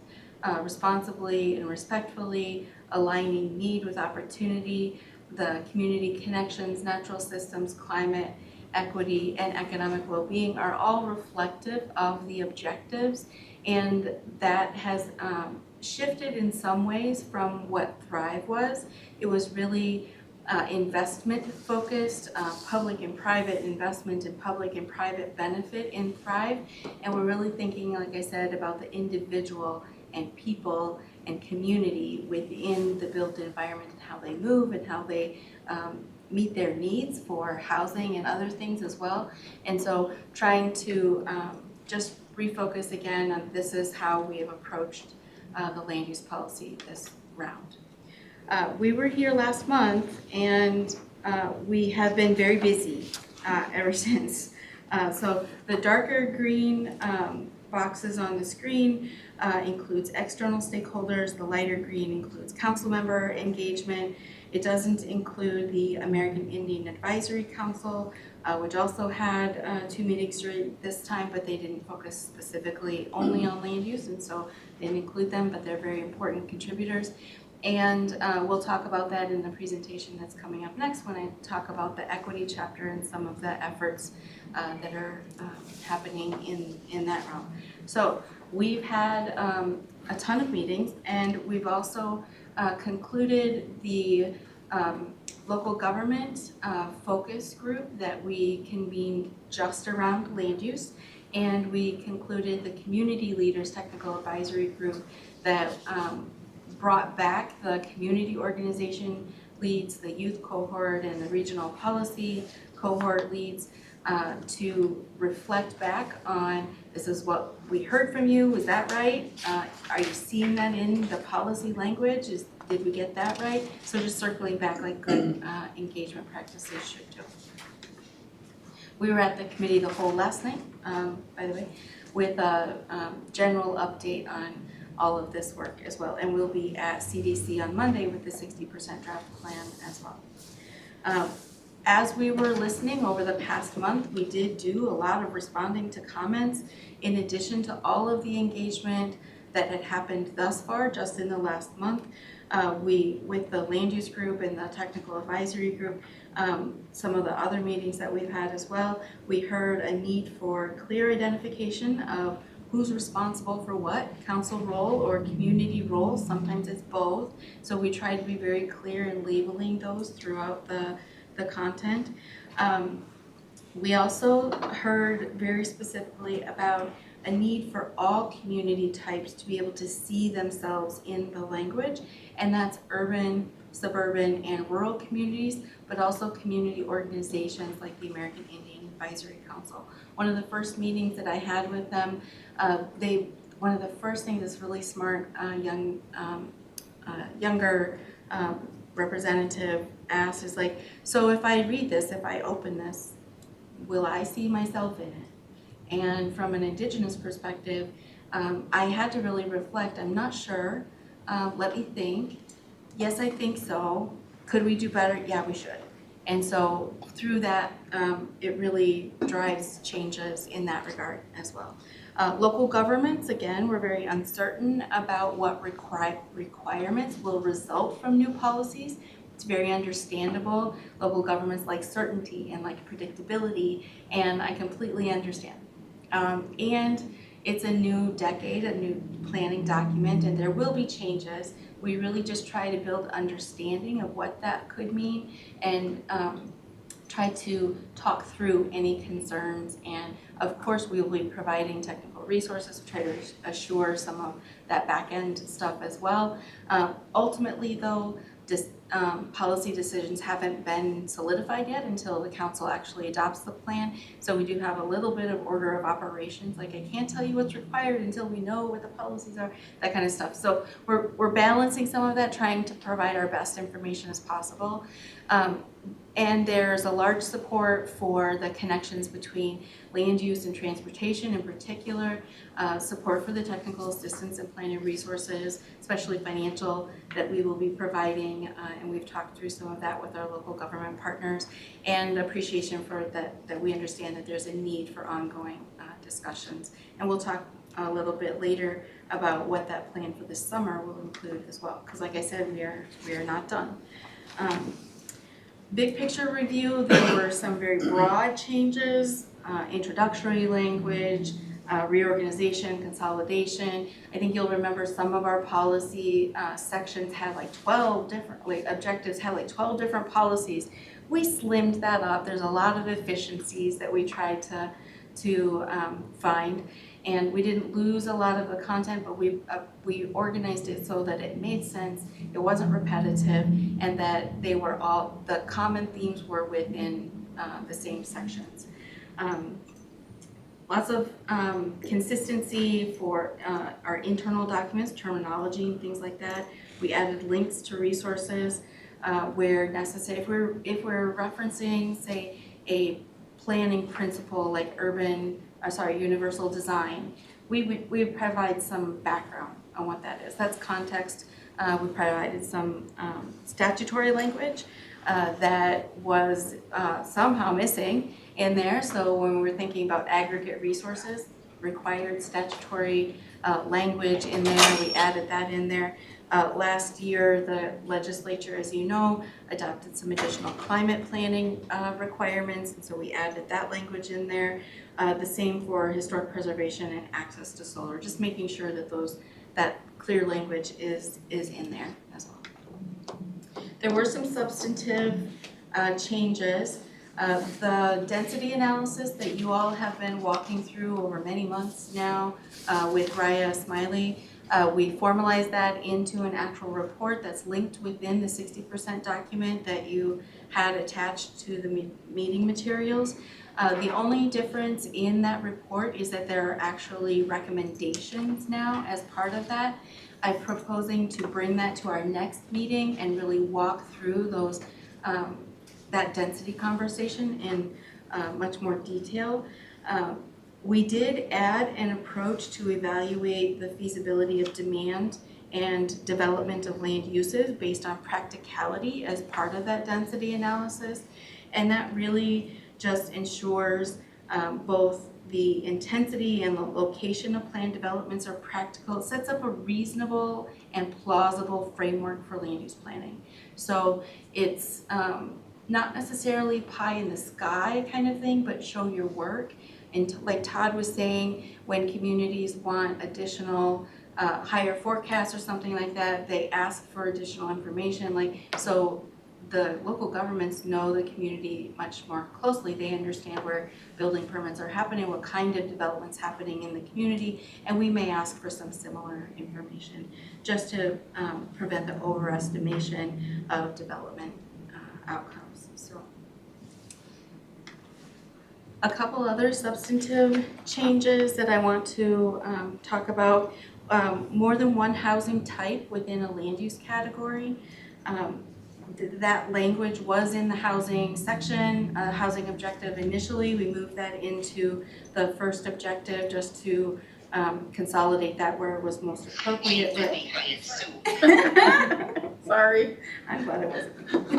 responsibly and respectfully, aligning need with opportunity, the community connections, natural systems, climate, equity, and economic well-being are all reflective of the objectives. And that has shifted in some ways from what Thrive was. It was really investment focused, public and private investment and public and private benefit in Thrive. And we're really thinking, like I said, about the individual and people and community within the built environment and how they move and how they meet their needs for housing and other things as well. And so trying to just refocus again on this is how we have approached the land use policy this round. We were here last month, and we have been very busy ever since. So the darker green boxes on the screen includes external stakeholders. The lighter green includes council member engagement. It doesn't include the American Indian Advisory Council, which also had 2 meetings during this time, but they didn't focus specifically only on land use, and so they didn't include them, but they're very important contributors. And we'll talk about that in the presentation that's coming up next when I talk about the equity chapter and some of the efforts that are happening in that realm. So we've had a ton of meetings, and we've also concluded the local government focus group that we convened just around land use, and we concluded the community leaders technical advisory group that brought back the community organization leads, the youth cohort, and the regional policy cohort leads to reflect back on this is what we heard from you, is that right? Are you seeing that in the policy language? Did we get that right? So just circling back like good engagement practices should do. We were at the committee the whole last night, by the way, with a general update on all of this work as well. And we'll be at CDC on Monday with the 60% draft plan as well. As we were listening over the past month, we did do a lot of responding to comments in addition to all of the engagement that had happened thus far just in the last month. With the land use group and the technical advisory group, some of the other meetings that we've had as well, we heard a need for clear identification of who's responsible for what, council role or community role. Sometimes it's both. So we try to be very clear in labeling those throughout the content. We also heard very specifically about a need for all community types to be able to see themselves in the language, and that's urban, suburban and rural communities, but also community organizations like the American Indian Advisory Council. One of the first meetings that I had with them, one of the first things this really smart younger representative asked is like, so if I read this, if I open this, will I see myself in it? And from an Indigenous perspective, I had to really reflect. I'm not sure. Let me think. Yes, I think so. Could we do better? Yeah, we should. And so through that, it really drives changes in that regard as well. Local governments, again, we're very uncertain about what requirements will result from new policies. It's very understandable. Local governments like certainty and like predictability, and I completely understand. And it's a new decade, a new planning document, and there will be changes. We really just try to build understanding of what that could mean and try to talk through any concerns. And of course, we will be providing technical resources to try to assure some of that back end stuff as well. Ultimately though, policy decisions haven't been solidified yet until the council actually adopts the plan. So we do have a little bit of order of operations, like I can't tell you what's required until we know what the policies are, that kind of stuff. So we're balancing some of that, trying to provide our best information as possible. And there's a large support for the connections between land use and transportation in particular, support for the technical assistance and planning resources, especially financial, that we will be providing, and we've talked through some of that with our local government partners, and appreciation for that we understand that there's a need for ongoing discussions. And we'll talk a little bit later about what that plan for this summer will include as well, because like I said, we are not done. Big picture review, there were some very broad changes, introductory language, reorganization, consolidation. I think you'll remember some of our policy sections had like 12 different, like objectives had like 12 different policies. We slimmed that up. There's a lot of efficiencies that we tried to find. And we didn't lose a lot of the content, but we organized it so that it made sense, it wasn't repetitive, and that they were all, the common themes were within the same sections. Lots of consistency for our internal documents, terminology and things like that. We added links to resources where necessary. If we're referencing, say, a planning principle like universal design, we provide some background on what that is. That's context. We provided some statutory language that was somehow missing in there. So when we were thinking about aggregate resources, required statutory language in there, we added that in there. Last year, the legislature, as you know, adopted some additional climate planning requirements, and so we added that language in there. The same for historic preservation and access to solar, just making sure that that clear language is in there as well. There were some substantive changes. The density analysis that you all have been walking through over many months now with Raya Smiley, we formalized that into an actual report that's linked within the 60% document that you had attached to the meeting materials. The only difference in that report is that there are actually recommendations now as part of that. I'm proposing to bring that to our next meeting and really walk through those that density conversation in much more detail. We did add an approach to evaluate the feasibility of demand and development of land uses based on practicality as part of that density analysis. And that really just ensures both the intensity and the location of planned developments are practical. It sets up a reasonable and plausible framework for land use planning. So it's not necessarily pie in the sky kind of thing, but show your work. And like Todd was saying, when communities want additional higher forecasts or something like that, they ask for additional information. So the local governments know the community much more closely. They understand where building permits are happening, what kind of development's happening in the community, and we may ask for some similar information just to prevent the overestimation of development outcomes. So, a couple other substantive changes that I want to talk about. More than one housing type within a land use category. That language was in the housing section, housing objective initially. We moved that into the first objective just to consolidate that where it was most appropriate. Sorry, I'm glad it wasn't.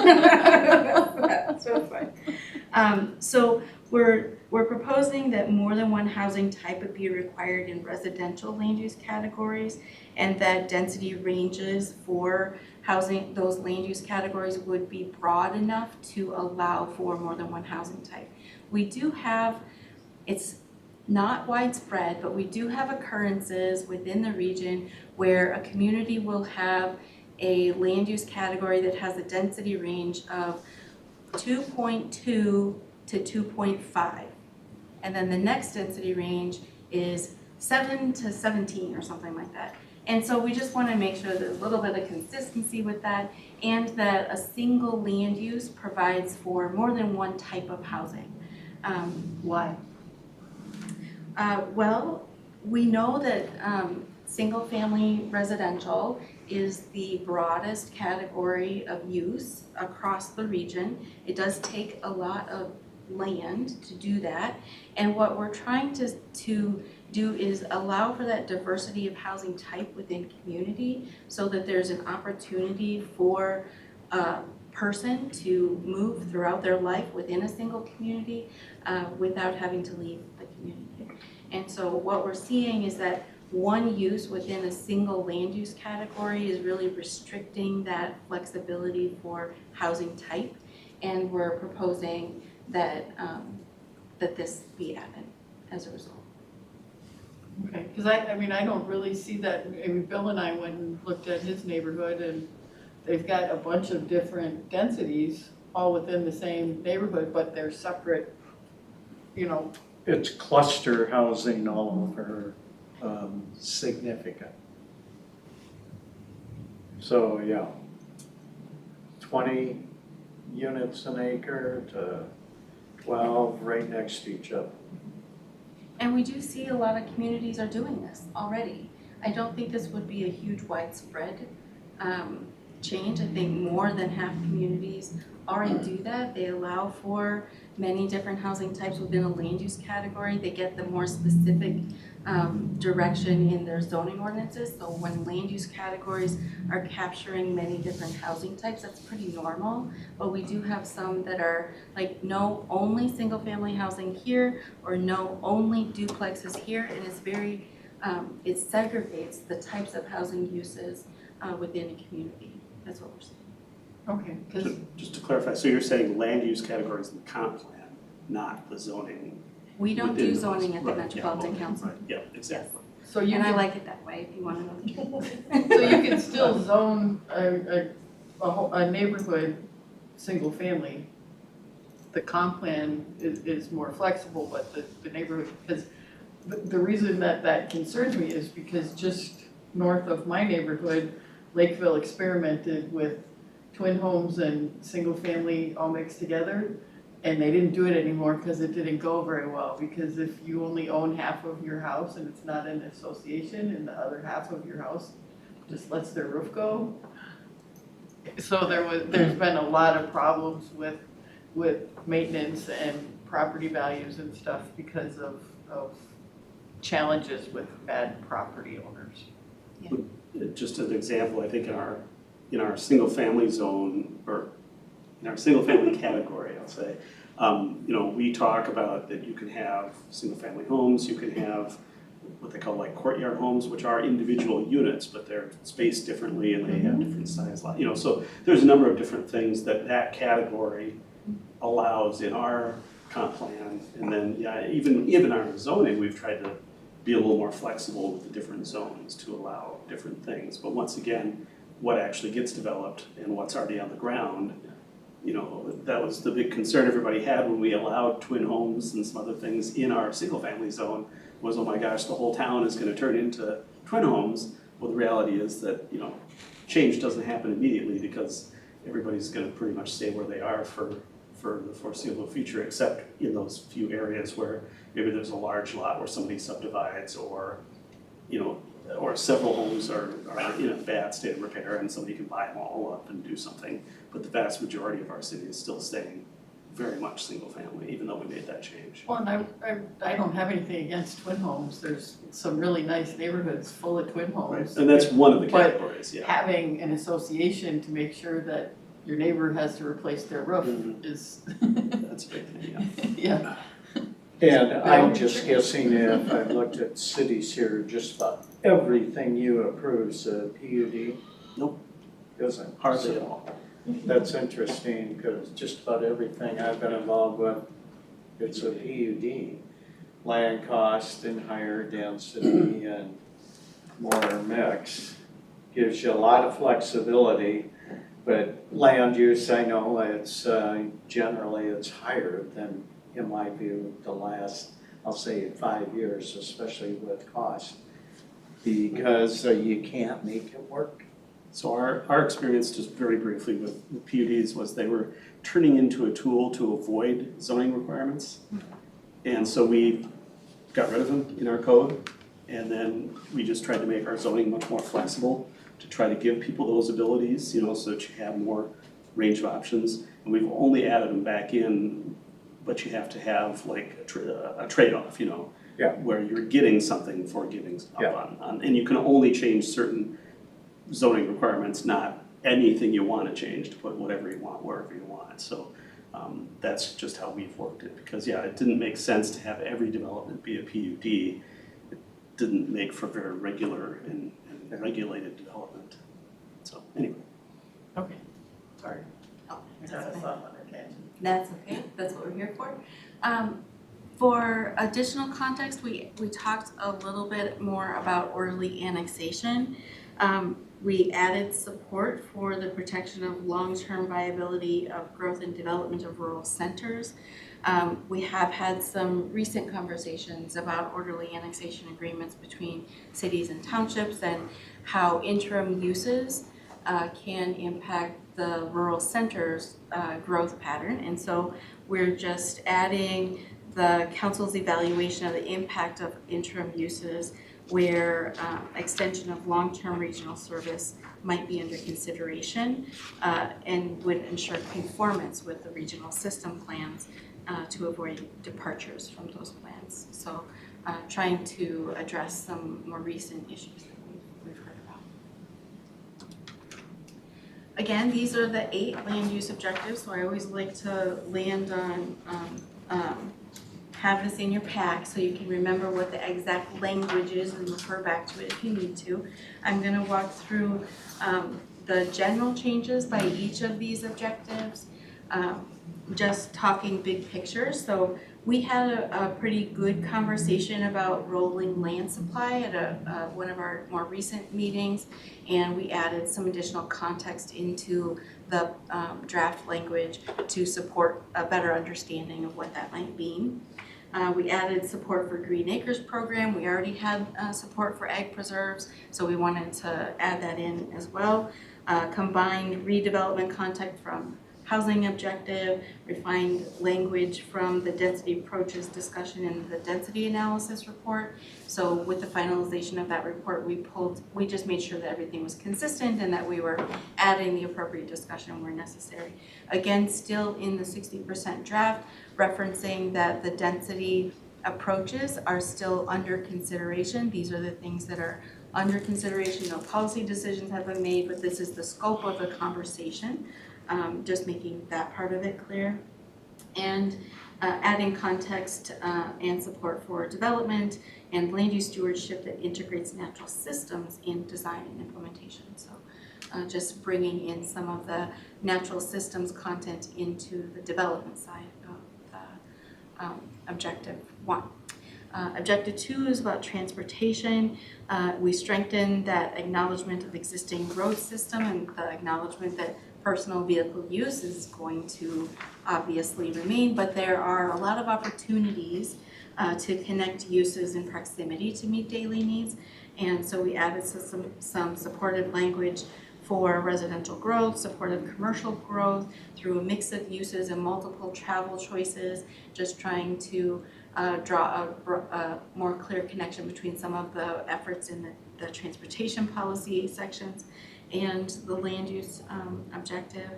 That's so fine. So we're proposing that more than one housing type would be required in residential land use categories, and that density ranges for housing, those land use categories would be broad enough to allow for more than one housing type. We do have, it's not widespread, but we do have occurrences within the region where a community will have a land use category that has a density range of 2.2 to 2.5. And then the next density range is 7 to 17 or something like that. And so we just want to make sure there's a little bit of consistency with that, and that a single land use provides for more than one type of housing. Why? Well, we know that single-family residential is the broadest category of use across the region. It does take a lot of land to do that, and what we're trying to do is allow for that diversity of housing type within community so that there's an opportunity for a person to move throughout their life within a single community without having to leave the community. And so what we're seeing is that one use within a single land use category is really restricting that flexibility for housing type, and we're proposing that that this be added as a result. Okay, because I mean, I don't really see that. I mean, Bill and I went and looked at his neighborhood, and they've got a bunch of different densities all within the same neighborhood, but they're separate, you know. It's cluster housing all over, significant. So, yeah, 20 units an acre to 12 right next to each other. And we do see a lot of communities are doing this already. I don't think this would be a huge widespread change. I think more than half communities already do that. They allow for many different housing types within a land use category. They get the more specific direction in their zoning ordinances. So when land use categories are capturing many different housing types, that's pretty normal. But we do have some that are like no only single family housing here, or no only duplexes here, and it's very, it segregates the types of housing uses within a community. That's what we're seeing. Okay, because Just to clarify, so you're saying land use categories in the comp plan, not the zoning? We don't do within zoning those. at the Right, yeah, Metropolitan okay, Council. right, yeah, exactly. so you And I can, like it that way, if you want to know the truth. so you can still zone a neighborhood single family. The comp plan is more flexible, but the neighborhood, because the reason that concerns me is because just north of my neighborhood, Lakeville experimented with twin homes and single family all mixed together, and they didn't do it anymore because it didn't go very well. Because if you only own half of your house and it's not an association, and the other half of your house just lets their roof go, so there's been a lot of problems with maintenance and property values and stuff because of challenges with bad property owners. Just as an example, I think in our single family zone, or in our single family category, I'll say, we talk about that you can have single family homes, you can have what they call like courtyard homes, which are individual units, but they're spaced differently and they have different size lots. So there's a number of different things that category allows in our comp plan. And then, yeah, even our zoning, we've tried to be a little more flexible with the different zones to allow different things. But once again, what actually gets developed and what's already on the ground that was the big concern everybody had when we allowed twin homes and some other things in our single-family zone was, oh my gosh, the whole town is gonna turn into twin homes. Well, the reality is that, change doesn't happen immediately because everybody's gonna pretty much stay where they are for the foreseeable future, except in those few areas where maybe there's a large lot where somebody subdivides or, or several homes are in a bad state of repair and somebody can buy them all up and do something. But the vast majority of our city is still staying very much single family, even though we made that change. Well, and I don't have anything against twin homes. There's some really nice neighborhoods full of twin homes. And that's one of the But categories, yeah. having an association to make sure that your neighbor has to replace their roof Mhm. is, That's a big thing, yeah. yeah. And I'm just guessing if I've looked at cities here, just about everything you approve's a PUD? Nope. Isn't? Hardly at So all. that's interesting, because just about everything I've been involved with, it's a PUD. Land cost and higher density and more mix gives you a lot of flexibility. But land use, I know it's generally it's higher than, in my view, the last, I'll say 5 years, especially with cost. Because you can't make it work. So our experience, just very briefly with PUDs, was they were turning into a tool to avoid zoning requirements. And so we got rid of them in our code, and then we just tried to make our zoning much more flexible to try to give people those abilities, so that you have more range of options. And we've only added them back in, but you have to have like a trade-off, Yeah. where you're getting something for giving up Yeah. on. And you can only change certain zoning requirements, not anything you want to change, to put whatever you want, wherever you want. So that's just how we've worked it, because it didn't make sense to have every development be a PUD. It didn't make for very regular and regulated development. So anyway. Okay, sorry. Oh, I got us off on a tangent. That's okay, that's what we're here for. For additional context, we talked a little bit more about orderly annexation. We added support for the protection of long-term viability of growth and development of rural centers. We have had some recent conversations about orderly annexation agreements between cities and townships and how interim uses can impact the rural center's growth pattern. And so we're just adding the council's evaluation of the impact of interim uses where extension of long-term regional service might be under consideration and would ensure conformance with the regional system plans to avoid departures from those plans. So trying to address some more recent issues that we've heard about. Again, these are the 8 land use objectives, so I always like to land on have this in your pack so you can remember what the exact language is and refer back to it if you need to. I'm going to walk through the general changes by each of these objectives, just talking big picture. So we had a pretty good conversation about rolling land supply at one of our more recent meetings, and we added some additional context into the draft language to support a better understanding of what that might mean. We added support for Green Acres program. We already had support for ag preserves, so we wanted to add that in as well. Combined redevelopment context from housing objective, refined language from the density approaches discussion in the density analysis report. So with the finalization of that report, we just made sure that everything was consistent and that we were adding the appropriate discussion where necessary. Again, still in the 60% draft, referencing that the density approaches are still under consideration. These are the things that are under consideration. No policy decisions have been made, but this is the scope of the conversation. Just making that part of it clear. And adding context and support for development and land use stewardship that integrates natural systems in design and implementation. So just bringing in some of the natural systems content into the development side of the objective 1. Objective 2 is about transportation. We strengthen that acknowledgement of existing road system and the acknowledgement that personal vehicle use is going to obviously remain, but there are a lot of opportunities to connect uses in proximity to meet daily needs. And so we added some supportive language for residential growth, supportive commercial growth through a mix of uses and multiple travel choices, just trying to draw a more clear connection between some of the efforts in the transportation policy sections and the land use objective,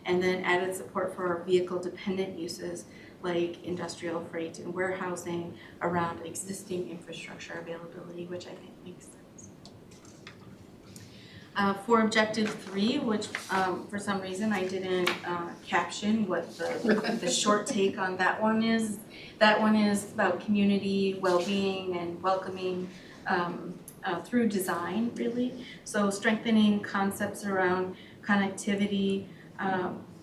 and then added support for vehicle dependent uses like industrial freight and warehousing around existing infrastructure availability, which I think makes sense. For objective 3, which for some reason I didn't caption what the short take on that one is. That one is about community well-being and welcoming through design, really. So strengthening concepts around connectivity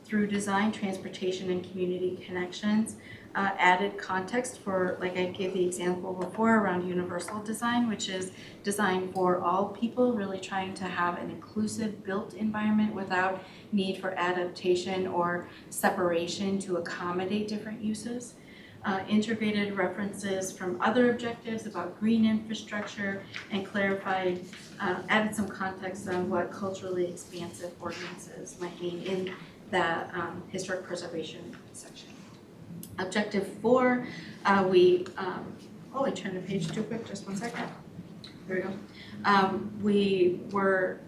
through design, transportation, and community connections. Added context for, like I gave the example before, around universal design, which is design for all people, really trying to have an inclusive built environment without need for adaptation or separation to accommodate different uses. Integrated references from other objectives about green infrastructure, and clarified, added some context on what culturally expansive ordinances might mean in that historic preservation section. Objective 4, I turned the page too quick, just one second. There we go.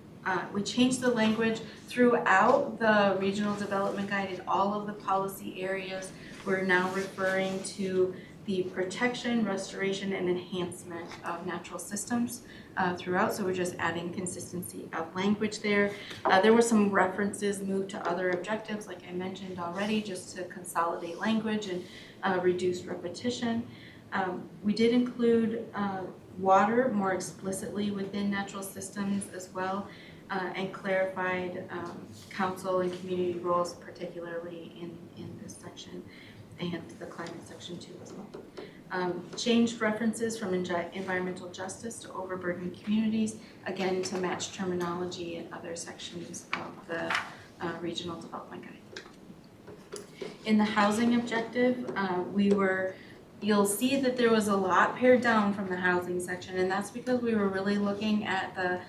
We changed the language throughout the regional development guide in all of the policy areas. We're now referring to the protection, restoration, and enhancement of natural systems throughout, so we're just adding consistency of language there. There were some references moved to other objectives, like I mentioned already, just to consolidate language and reduce repetition. We did include water more explicitly within natural systems as well, and clarified council and community roles, particularly in this section, and the climate section too as well. Changed references from environmental justice to overburdened communities, again to match terminology in other sections of the regional development guide. In the housing objective, you'll see that there was a lot pared down from the housing section, and that's because we were really looking at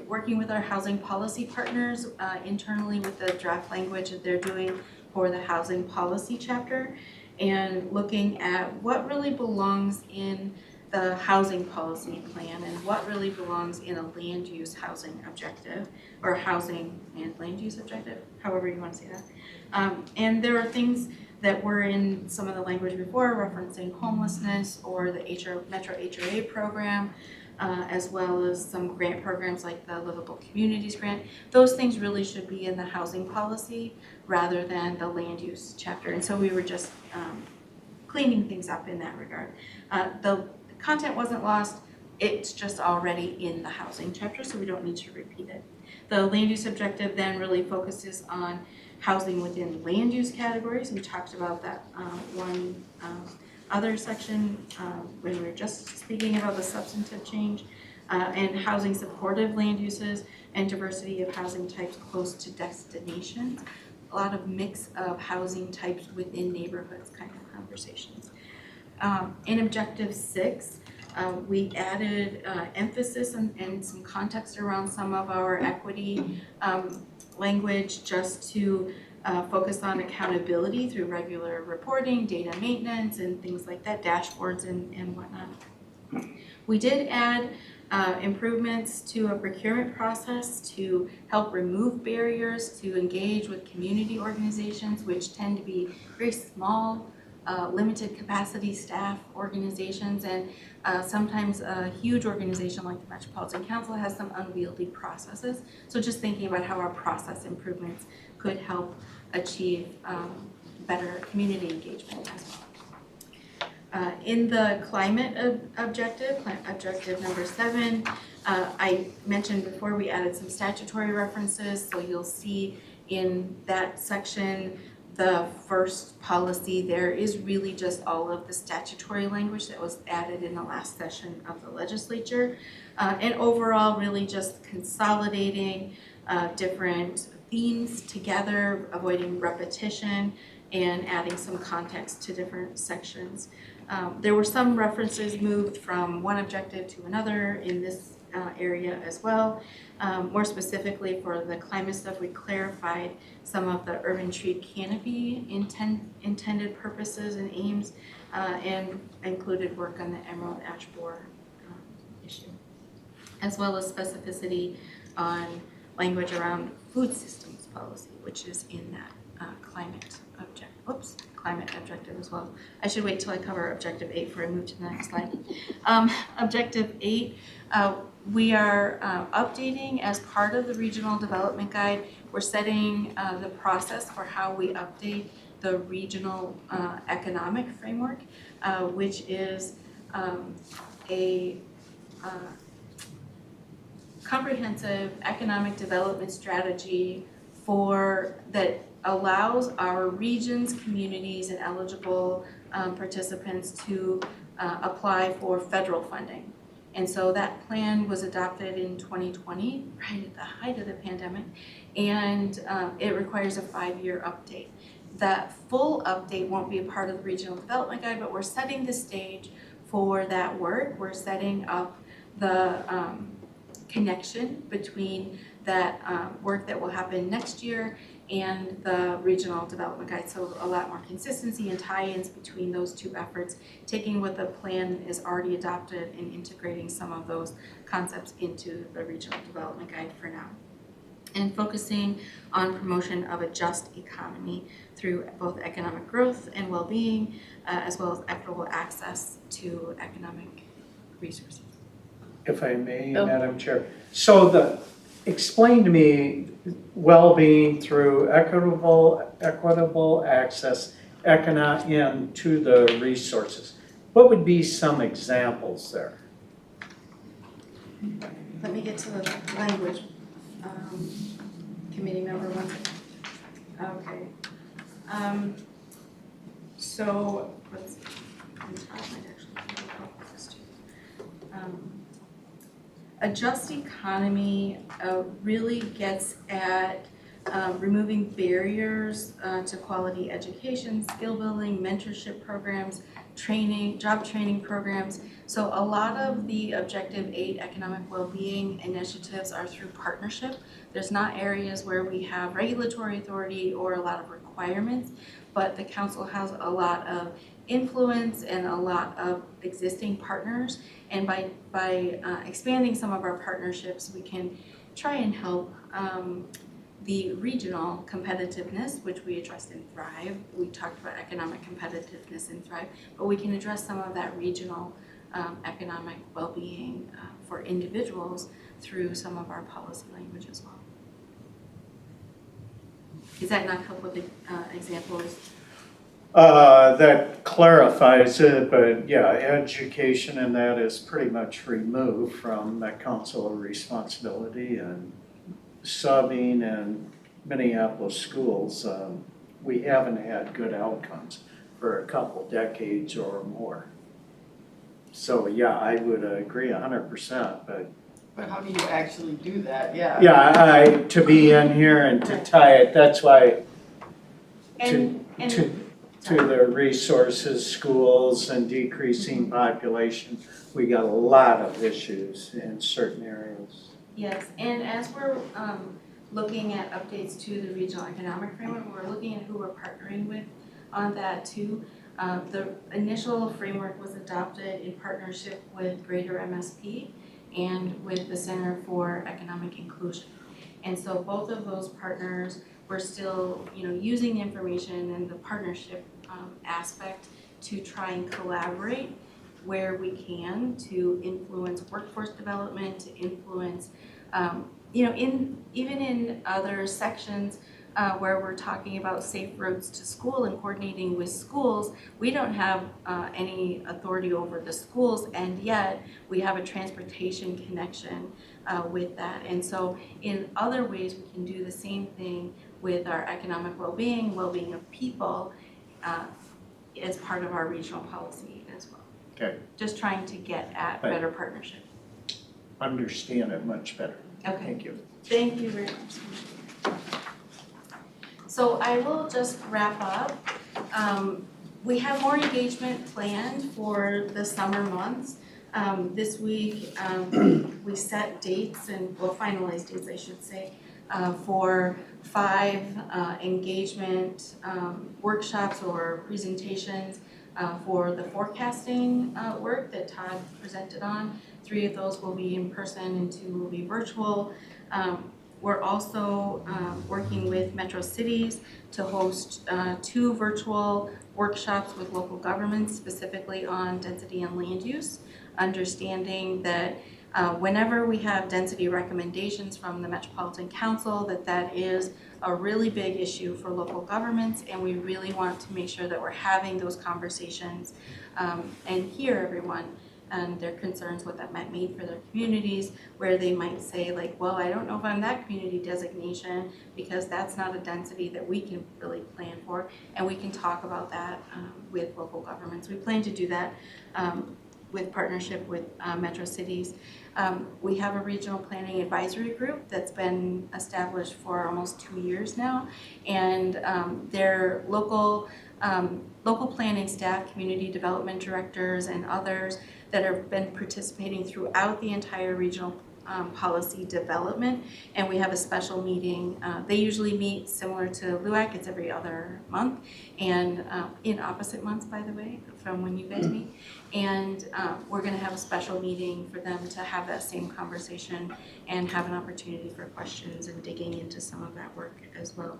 working with our housing policy partners internally with the draft language that they're doing for the housing policy chapter, and looking at what really belongs in the housing policy plan and what really belongs in a land use housing objective, or housing and land use objective, however you want to say that. And there are things that were in some of the language before, referencing homelessness or the Metro HRA program, as well as some grant programs like the Livable Communities Grant. Those things really should be in the housing policy rather than the land use chapter. And so we were just cleaning things up in that regard. The content wasn't lost, it's just already in the housing chapter, so we don't need to repeat it. The land use objective then really focuses on housing within land use categories. We talked about that one other section when we were just speaking about the substantive change, and housing supportive land uses and diversity of housing types close to destinations. A lot of mix of housing types within neighborhoods kind of conversations. In objective 6, we added emphasis and some context around some of our equity language, just to focus on accountability through regular reporting, data maintenance, and things like that, dashboards and whatnot. We did add improvements to a procurement process to help remove barriers to engage with community organizations, which tend to be very small, limited capacity staff organizations, and sometimes a huge organization like the Metropolitan Council has some unwieldy processes. So just thinking about how our process improvements could help achieve better community engagement as well. In the climate objective number 7, I mentioned before we added some statutory references, so you'll see in that section the first policy there is really just all of the statutory language that was added in the last session of the legislature, and overall really just consolidating different themes together, avoiding repetition, and adding some context to different sections. There were some references moved from one objective to another in this area as well. More specifically for the climate stuff, we clarified some of the urban tree canopy intended purposes and aims, and included work on the emerald ash borer issue, as well as specificity on language around food systems policy, which is in that climate objective as well. I should wait till I cover objective 8 before I move to the next slide. Objective 8, we are updating as part of the regional development guide. We're setting the process for how we update the regional economic framework, which is a comprehensive economic development strategy that allows our regions, communities, and eligible participants to apply for federal funding. And so that plan was adopted in 2020, right at the height of the pandemic, and it requires a 5-year update. That full update won't be a part of the regional development guide, but we're setting the stage for that work. We're setting up the connection between that work that will happen next year and the regional development guide. So a lot more consistency and tie-ins between those two efforts, taking what the plan is already adopted and integrating some of those concepts into the regional development guide for now. And focusing on promotion of a just economy through both economic growth and well-being, as well as equitable access to economic resources. If I may, Bill? Madam Chair. So explain to me well-being through equitable access to the resources. What would be some examples there? Let me get to the language. Committee member wants it. Okay. So let's see. Todd might actually help with this too. A just economy really gets at removing barriers to quality education, skill building, mentorship programs, training, job training programs. So a lot of the Objective 8 economic well-being initiatives are through partnership. There's not areas where we have regulatory authority or a lot of requirements, but the council has a lot of influence and a lot of existing partners. And by expanding some of our partnerships, we can try and help the regional competitiveness, which we addressed in Thrive. We talked about economic competitiveness in Thrive, but we can address some of that regional economic well-being for individuals through some of our policy language as well. Does that not help with the examples? That clarifies it, but yeah, education and that is pretty much removed from that council responsibility, and subbing in Minneapolis schools, we haven't had good outcomes for a couple decades or more. So yeah, I would agree 100%, But how do you actually do that? Yeah. yeah, to be in here and to tie it, that's why And to the resources, schools, and decreasing population, we got a lot of issues in certain areas. yes, and as we're looking at updates to the regional economic framework, we're looking at who we're partnering with on that too. The initial framework was adopted in partnership with Greater MSP and with the Center for Economic Inclusion. And so both of those partners, we're still, using the information and the partnership aspect to try and collaborate where we can to influence workforce development, to influence, even in other sections where we're talking about safe roads to school and coordinating with schools, we don't have any authority over the schools, and yet we have a transportation connection with that. And so in other ways, we can do the same thing with our economic well-being of people as part of our regional policy as well. Okay. Just trying to get at better partnership. Understand it much better. Okay. Thank you. Thank you very much. So I will just wrap up. We have more engagement planned for the summer months. This week, we set dates and, well, finalized dates, I should say, for 5 engagement workshops or presentations for the forecasting work that Todd presented on. 3 of those will be in person and 2 will be virtual. We're also working with Metro Cities to host 2 virtual workshops with local governments, specifically on density and land use, understanding that whenever we have density recommendations from the Metropolitan Council, that is a really big issue for local governments, and we really want to make sure that we're having those conversations and hear everyone and their concerns, what that might mean for their communities, where they might say like, well, I don't know if I'm that community designation because that's not a density that we can really plan for, and we can talk about that with local governments. We plan to do that with partnership with Metro Cities. We have a regional planning advisory group that's been established for almost 2 years now, and they're local planning staff, community development directors, and others that have been participating throughout the entire regional policy development, and we have a special meeting. They usually meet similar to LUAC, it's every other month, and in opposite months, by the way, from when you guys meet. And we're gonna have a special meeting for them to have that same conversation and have an opportunity for questions and digging into some of that work as well.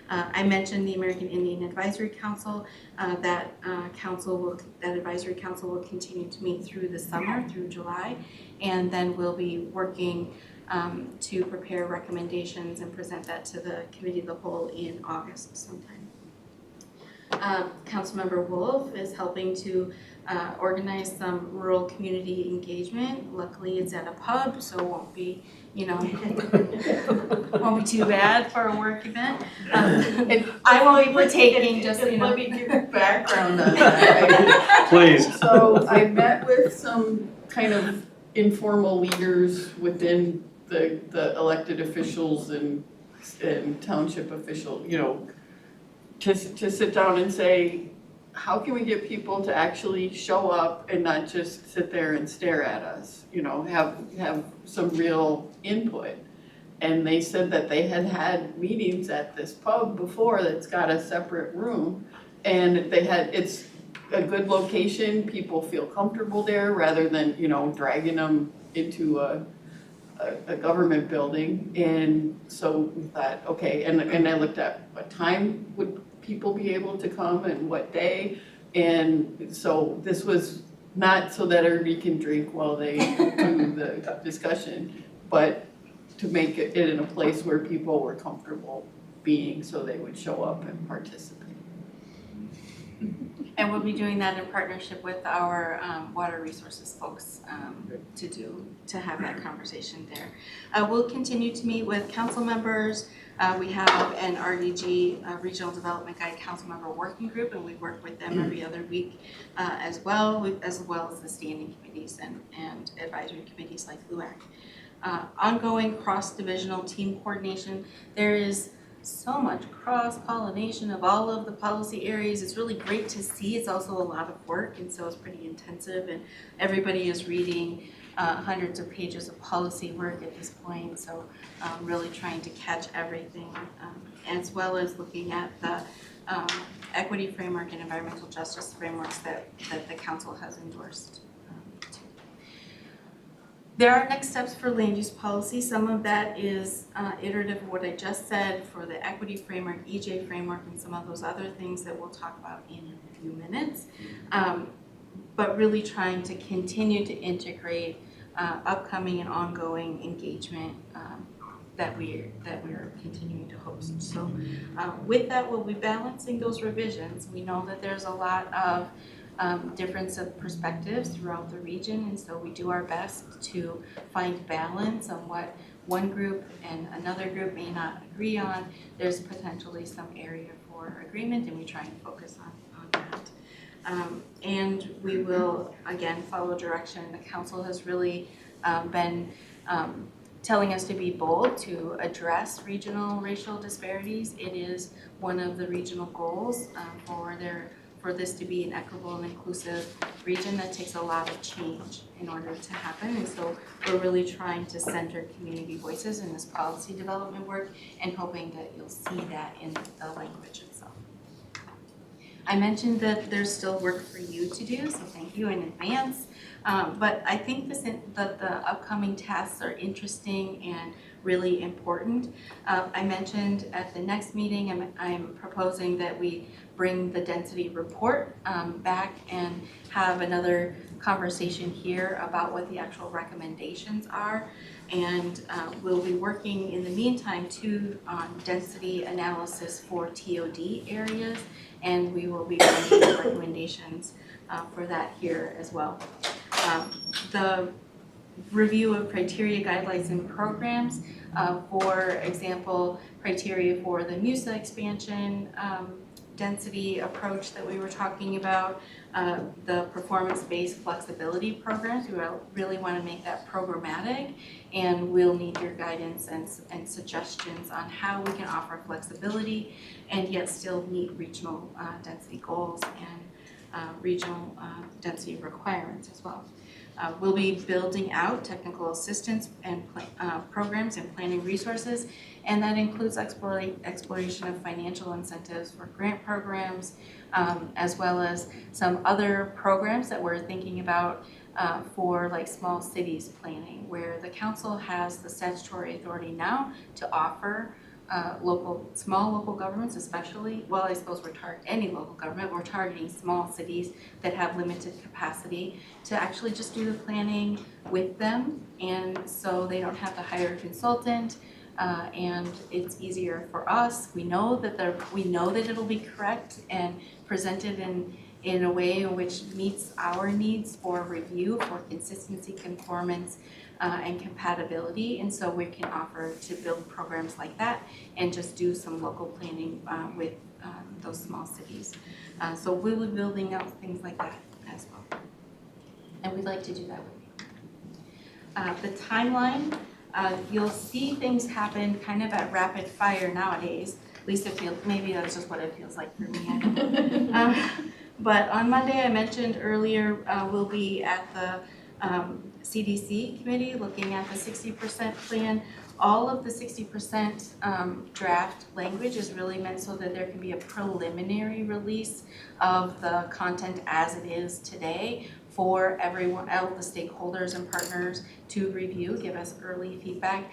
I mentioned the American Indian Advisory Council. That advisory council will continue to meet through the summer, through July, and then we'll be working to prepare recommendations and present that to the committee of the whole in August sometime. Councilmember Wolf is helping to organize some rural community engagement. Luckily, it's at a pub, so it won't be, won't be too bad for a work event. I won't be partaking, just, Let me give you background on that. Please. So I met with some kind of informal leaders within the elected officials and township officials, to sit down and say, how can we get people to actually show up and not just sit there and stare at us, have some real input. And they said that they had meetings at this pub before that's got a separate room, and it's a good location, people feel comfortable there rather than, dragging them into a government building. And so we thought, okay, and I looked at what time would people be able to come and what day. And so this was not so that everybody can drink while they do the discussion, but to make it in a place where people were comfortable being, so they would show up and participate. And we'll be doing that in partnership with our water resources folks to have that conversation there. We'll continue to meet with council members. We have an RDG, Regional Development Guide Council Member Working Group, and we work with them every other week as well as the standing committees and advisory committees like LUAC. Ongoing cross-divisional team coordination. There is so much cross-pollination of all of the policy areas. It's really great to see. It's also a lot of work, and so it's pretty intensive, and everybody is reading hundreds of pages of policy work at this point, so really trying to catch everything, as well as looking at the equity framework and environmental justice frameworks that the council has endorsed. There are next steps for land use policy. Some of that is iterative of what I just said for the equity framework, EJ framework, and some of those other things that we'll talk about in a few minutes. But really trying to continue to integrate upcoming and ongoing engagement that we're continuing to host. So with that, we'll be balancing those revisions. We know that there's a lot of difference of perspectives throughout the region, and so we do our best to find balance on what one group and another group may not agree on. There's potentially some area for agreement, and we try and focus on that. And we will, again, follow direction. The council has really been telling us to be bold to address regional racial disparities. It is one of the regional goals for this to be an equitable and inclusive region. That takes a lot of change in order to happen. And so we're really trying to center community voices in this policy development work and hoping that you'll see that in the language itself. I mentioned that there's still work for you to do, so thank you in advance. But I think that the upcoming tasks are interesting and really important. I mentioned at the next meeting, I'm proposing that we bring the density report back and have another conversation here about what the actual recommendations are. And we'll be working in the meantime too on density analysis for TOD areas, and we will be making recommendations for that here as well. The review of criteria, guidelines, and programs, for example, criteria for the MUSA expansion density approach that we were talking about, the performance-based flexibility programs. We really want to make that programmatic, and we'll need your guidance and suggestions on how we can offer flexibility and yet still meet regional density goals and regional density requirements as well. We'll be building out technical assistance and programs and planning resources, and that includes exploration of financial incentives for grant programs, as well as some other programs that we're thinking about for like small cities planning, where the council has the statutory authority now to offer small local governments, especially, well, I suppose we're targeting any local government, we're targeting small cities that have limited capacity to actually just do the planning with them, and so they don't have to hire a consultant, and it's easier for us. We know that it'll be correct and presented in a way in which meets our needs for review, for consistency, conformance, and compatibility, and so we can offer to build programs like that and just do some local planning with those small cities. So we'll be building out things like that as well, and we'd like to do that with you. The timeline, you'll see things happen kind of at rapid fire nowadays. At least it feels, maybe that's just what it feels like for me. I don't know. But on Monday, I mentioned earlier, we'll be at the CDC committee looking at the 60% plan. All of the 60% draft language is really meant so that there can be a preliminary release of the content as it is today for everyone, all the stakeholders and partners to review, give us early feedback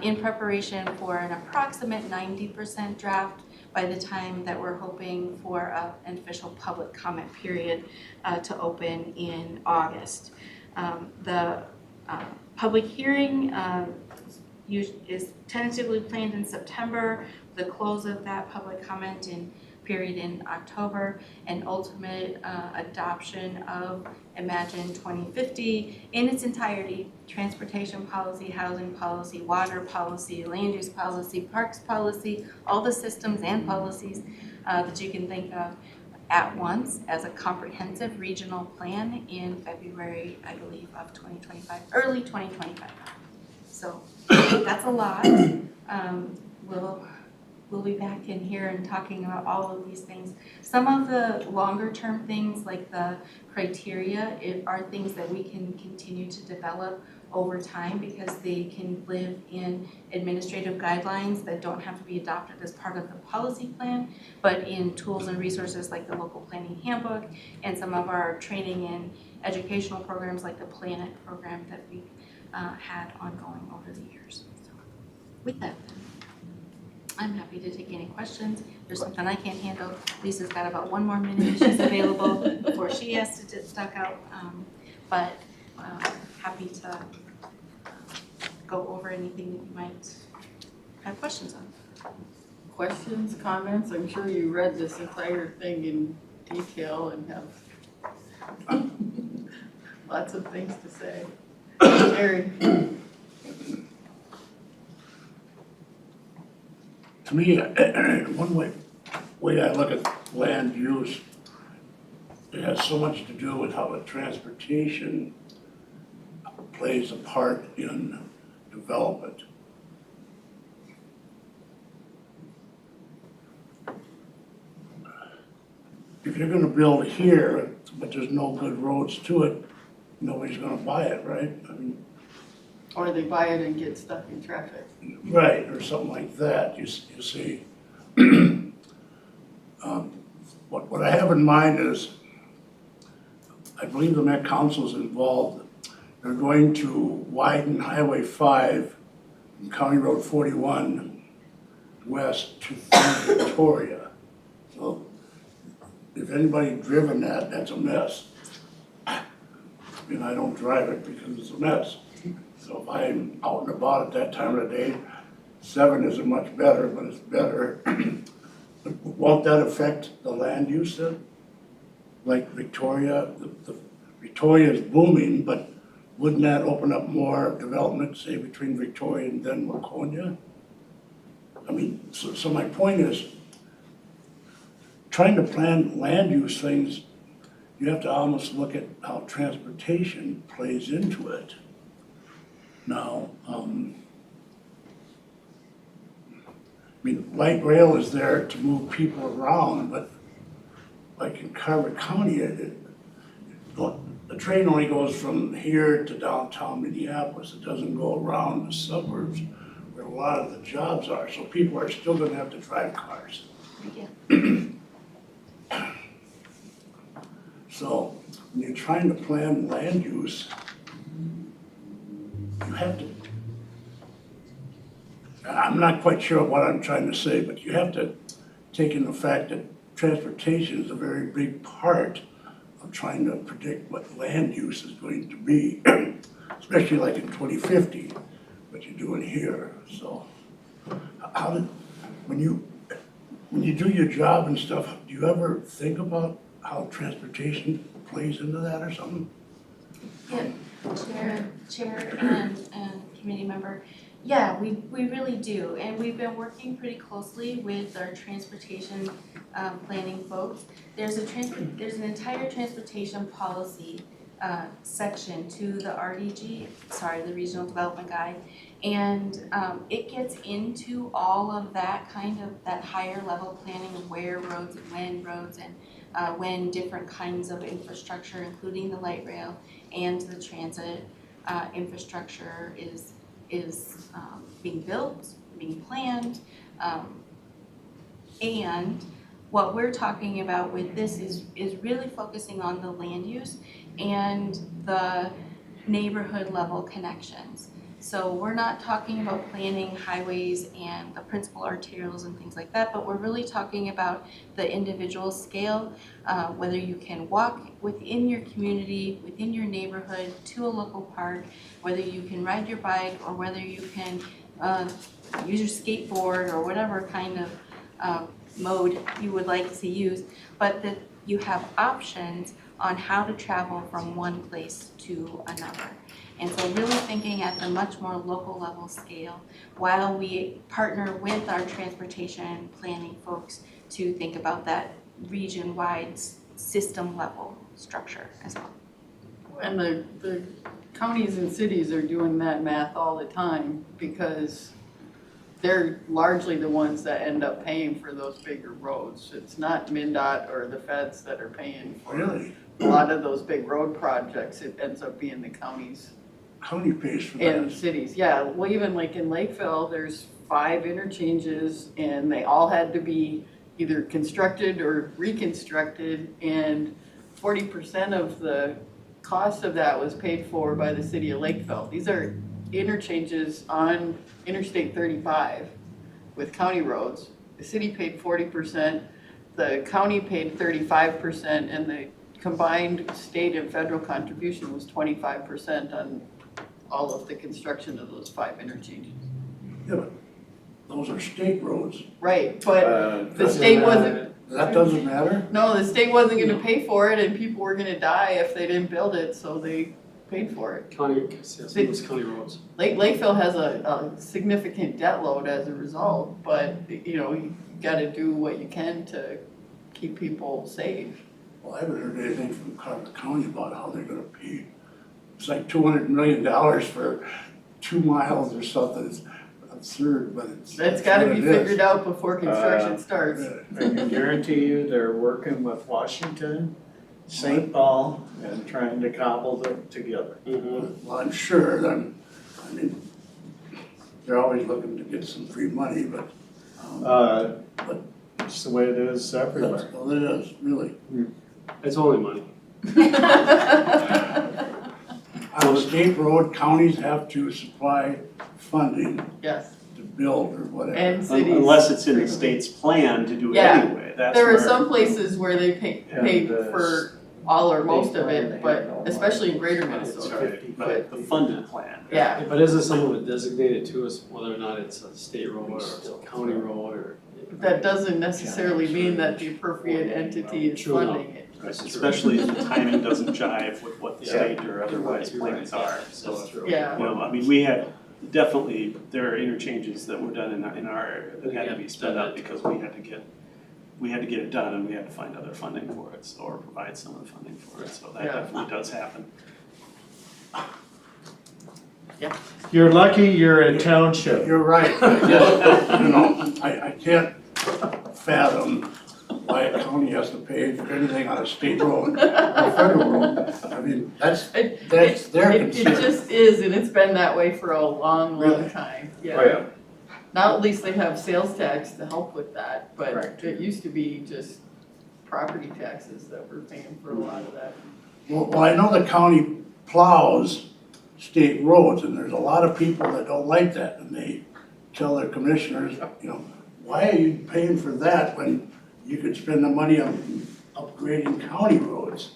in preparation for an approximate 90% draft by the time that we're hoping for an official public comment period to open in August. The public hearing is tentatively planned in September, the close of that public comment period in October, and ultimate adoption of Imagine 2050 in its entirety: transportation policy, housing policy, water policy, land use policy, parks policy, all the systems and policies that you can think of at once as a comprehensive regional plan in February, I believe, of 2025, early 2025. So that's a lot. We'll be back in here and talking about all of these things. Some of the longer term things, like the criteria, are things that we can continue to develop over time because they can live in administrative guidelines that don't have to be adopted as part of the policy plan, but in tools and resources like the local planning handbook and some of our training and educational programs like the Planet program that we had ongoing over the years. So with that, I'm happy to take any questions. If there's something I can't handle, Lisa's got about 1 more minute she's available before she has to just duck out. But happy to go over anything that you might have questions on. Questions, comments? I'm sure you read this entire thing in detail and have lots of things to say. Jerry? To me, one way I look at land use, it has so much to do with how the transportation plays a part in develop it. If you're gonna build here, but there's no good roads to it, nobody's gonna buy it, right? I mean, Or they buy it and get stuck in traffic. right, or something like that, you see. What I have in mind is, I believe the Met Council's involved. They're going to widen Highway 5 and County Road 41 west to through Victoria. So if anybody driven that, that's a mess. And I don't drive it because it's a mess. So if I'm out and about at that time of the day, 7 isn't much better, but it's better. But won't that affect the land use then? Like Victoria, Victoria is booming, but wouldn't that open up more development, say, between Victoria and then Laconia? I mean, so my point is, trying to plan land use things, you have to almost look at how transportation plays into it. Now, I mean, light rail is there to move people around, but like in Carver County, the train only goes from here to downtown Minneapolis. It doesn't go around the suburbs where a lot of the jobs are, so people are still gonna have to drive cars. So when you're trying to plan land use, you have to, I'm not quite sure what I'm trying to say, but you have to take in the fact that transportation is a very big part of trying to predict what land use is going to be, especially like in 2050, what you're doing here. So when you do your job and stuff, do you ever think about how transportation plays into that or something? Yeah, Chair and committee member. Yeah, we really do, and we've been working pretty closely with our transportation planning folks. There's an entire transportation policy section to the RDG, the Regional Development Guide, and it gets into all of that that higher level planning of where roads and when different kinds of infrastructure, including the light rail and the transit infrastructure is being built, being planned. And what we're talking about with this is really focusing on the land use and the neighborhood level connections. So we're not talking about planning highways and the principal arterials and things like that, but we're really talking about the individual scale, whether you can walk within your community, within your neighborhood to a local park, whether you can ride your bike or whether you can use your skateboard or whatever kind of mode you would like to use, but that you have options on how to travel from one place to another. And so really thinking at the much more local level scale while we partner with our transportation planning folks to think about that region-wide system level structure as well. And the counties and cities are doing that math all the time because they're largely the ones that end up paying for those bigger roads. It's not MnDOT or the feds that are paying for Really? a lot of those big road projects. It ends up being the counties County pays for that. and cities. Yeah, well, even like in Lakeville, there's 5 interchanges and they all had to be either constructed or reconstructed, and 40% of the cost of that was paid for by the city of Lakeville. These are interchanges on Interstate 35 with county roads. The city paid 40%, the county paid 35%, and the combined state and federal contribution was 25% on all of the construction of those 5 interchanges. Yeah, but those are state roads. Right, but the state wasn't, That doesn't matter? no, the state wasn't gonna pay for it and people were gonna die if they didn't build it, so they paid for it. County, yes, it was county roads. Lakeville has a significant debt load as a result, but you gotta do what you can to keep people safe. Well, I haven't heard anything from Carver County about how they're gonna pay. It's like $200 million for 2 miles or something, it's absurd, but it's. That's gotta what be it is. figured out before construction starts. Yeah. I can guarantee you they're working with Washington, St. Paul, and trying to cobble them together. Well, I'm sure, I mean, they're always looking to get some free money, but, but It's the way it is everywhere. well, it is, really. It's only money. On a state road, counties have to supply funding Yes, to build or whatever. and cities. Unless it's in the state's plan to do it Yeah. anyway, that's There are where- some places where they pay And, for all or most of they it, but have no especially in greater money. Minnesota. Right, but the funded plan. Yeah, But isn't some of it designated to us, whether or not it's a state road or it's a county road or? that doesn't necessarily mean that the appropriate entity is True enough. funding it. That's true. Especially if the timing doesn't jive with what the Yeah. state or otherwise You're right. plans are, so. That's true. Yeah. You know, I mean, we had, definitely, there are interchanges that were done in our area that had to be sped up because we had to get it done and we had to find other funding for it, so, or provide some of the funding for it, so that Yeah. definitely does happen. You're lucky you're a township. You're right, I just, you know, I can't fathom why a county has to pay for anything on a state road or a federal road. I mean, that's their It concern. just is, and it's been that way for a long, long Really? time, Oh, yeah. Now at least they have sales tax to help with that, but Correct. it used to be just property taxes that were paying for a lot of that. Well, I know the county plows state roads, and there's a lot of people that don't like that, and they tell their commissioners, you know, why are you paying for that when you could spend the money on upgrading county roads?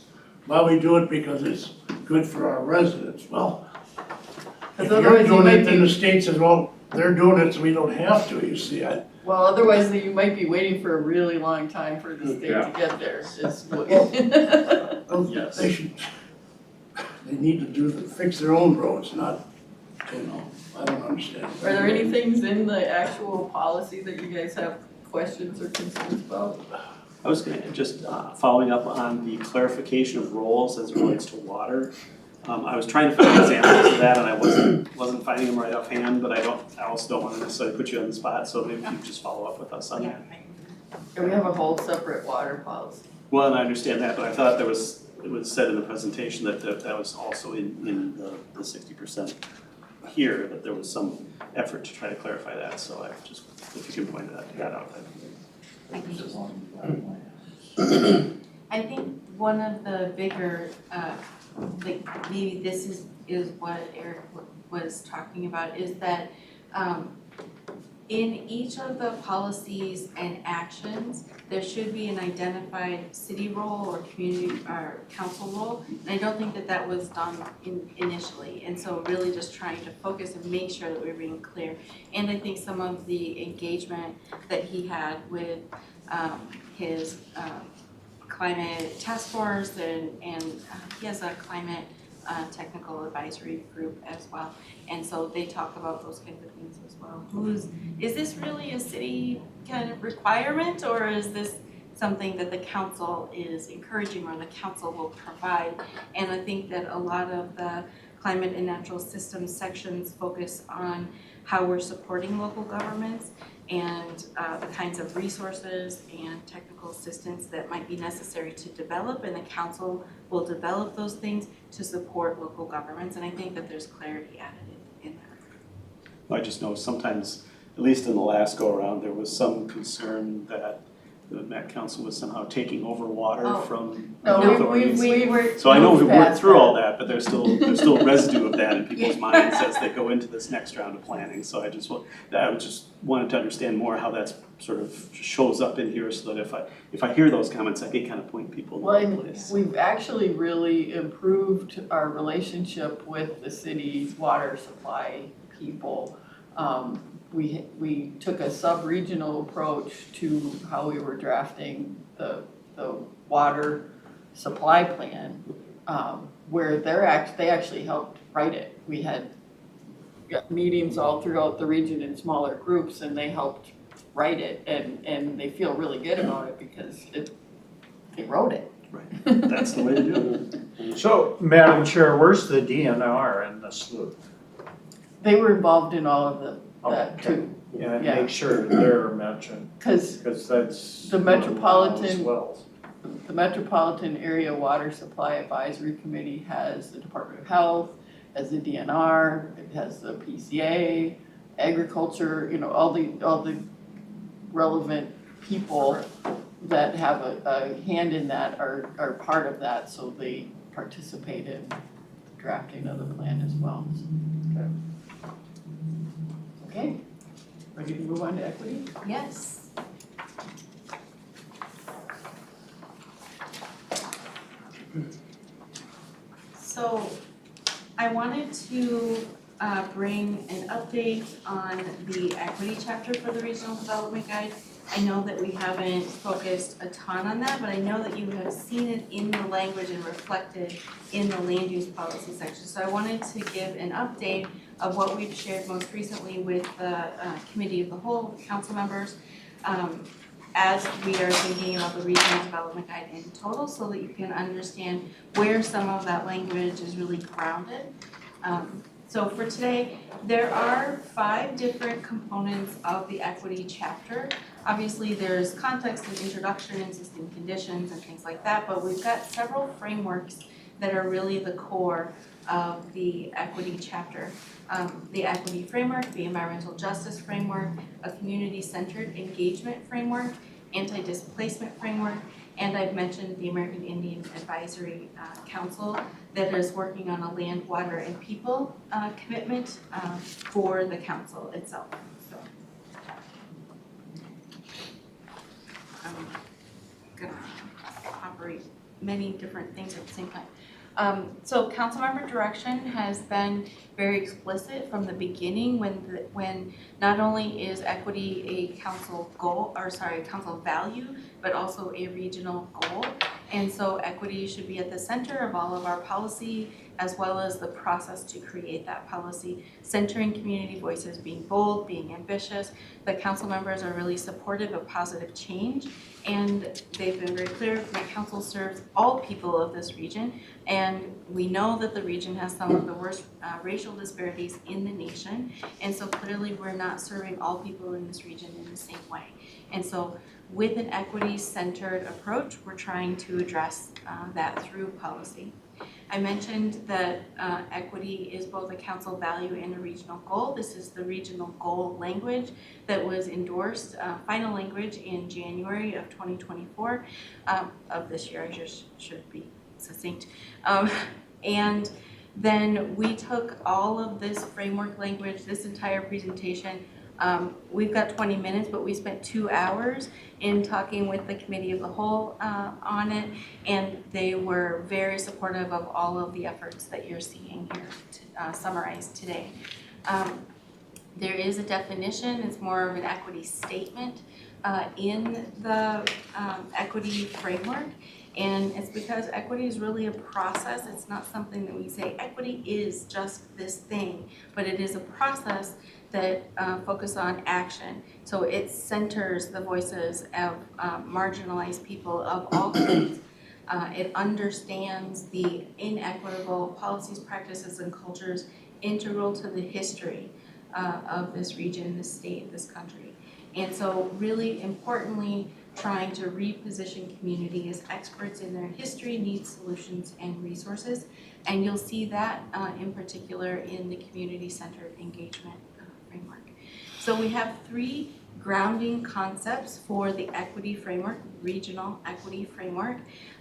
Well, we do it because it's good for our residents. Well, if 'Cause you're otherwise you doing might it, then be- the state says, well, they're doing it, so we don't have to, you see. Well, otherwise you might be waiting for a really long time for the state to get there, is what. Yes. They should, they need to fix their own roads, not, you know, I don't understand. Are there any things in the actual policy that you guys have questions or concerns about? I was gonna, just following up on the clarification of roles as it relates to water. I was trying to find examples of that and I wasn't finding them right offhand, but I also don't wanna necessarily put you on the spot, so maybe you can just follow up with us on that. Yeah, we have a whole separate water policy. Well, and I understand that, but I thought it was said in the presentation that that was also in the 60% here, that there was some effort to try to clarify that, so I just, if you can point that out, that'd be great. I think one of the bigger, like maybe this is what Eric was talking about, is that in each of the policies and actions, there should be an identified city role or community or council role. And I don't think that was done initially. And so really just trying to focus and make sure that we're being clear. And I think some of the engagement that he had with his climate task force and he has a climate technical advisory group as well. And so they talk about those kinds of things as well. Is this really a city kind of requirement, or is this something that the council is encouraging or the council will provide? And I think that a lot of the climate and natural systems sections focus on how we're supporting local governments and the kinds of resources and technical assistance that might be necessary to develop, and the council will develop those things to support local governments, and I think that there's clarity added in that. I just know sometimes, at least in the last go-around, there was some concern that the Met Council was somehow taking over water Oh. from No, authorities. we were. So I know we worked past through that. all that, but there's still residue of that in people's minds as they go into this next round of planning. So I just wanted to understand more how that's sort of shows up in here, so that if I hear those comments, I can kind of point people in the Well, right and place. we've actually really improved our relationship with the city's water supply people. We took a sub-regional approach to how we were drafting the water supply plan, where they actually helped write it. We had meetings all throughout the region in smaller groups, and they helped write it, and they feel really good about it because they wrote it. Right, that's the way to do it. So, Madam Chair, where's the DNR in this loop? they were involved in all of that Okay. too. Yeah, and Yeah. make sure they're mentioned, Cause because that's. The one of metropolitan- Wells. the Metropolitan Area Water Supply Advisory Committee has the Department of Health, has the DNR, it has the PCA, agriculture, you know, all the relevant people that have a hand in that are part of that, so they participate in drafting of the plan as well. Okay, ready to move on to equity? Yes. So I wanted to bring an update on the equity chapter for the Regional Development Guide. I know that we haven't focused a ton on that, but I know that you have seen it in the language and reflected in the land use policy section. So I wanted to give an update of what we've shared most recently with the Committee of the Whole, council members, as we are thinking about the Regional Development Guide in total, so that you can understand where some of that language is really grounded. So for today, there are 5 different components of the equity chapter. Obviously, there's context and introduction, existing conditions and things like that, but we've got several frameworks that are really the core of the equity chapter. The equity framework, the environmental justice framework, a community-centered engagement framework, anti-displacement framework, and I've mentioned the American Indian Advisory Council that is working on a land, water, and people commitment for the council itself. So I'm gonna operate many different things at the same time. So councilmember direction has been very explicit from the beginning when not only is equity a council goal, or sorry, a council value, but also a regional goal. And so equity should be at the center of all of our policy, as well as the process to create that policy, centering community voices, being bold, being ambitious. The council members are really supportive of positive change, and they've been very clear that council serves all people of this region, and we know that the region has some of the worst racial disparities in the nation, and so clearly we're not serving all people in this region in the same way. And so with an equity-centered approach, we're trying to address that through policy. I mentioned that equity is both a council value and a regional goal. This is the regional goal language that was endorsed, final language in January of 2024, of this year. I just should be succinct. And then we took all of this framework language, this entire presentation. We've got 20 minutes, but we spent 2 hours in talking with the Committee of the Whole on it, and they were very supportive of all of the efforts that you're seeing here summarized today. There is a definition, it's more of an equity statement in the equity framework, and it's because equity is really a process. It's not something that we say equity is just this thing, but it is a process that focus on action. So it centers the voices of marginalized people of all kinds. It understands the inequitable policies, practices, and cultures integral to the history of this region, this state, this country. And so really importantly, trying to reposition community as experts in their history, needs, solutions, and resources. And you'll see that in particular in the community-centered engagement framework. So we have 3 grounding concepts for the equity framework, regional equity framework: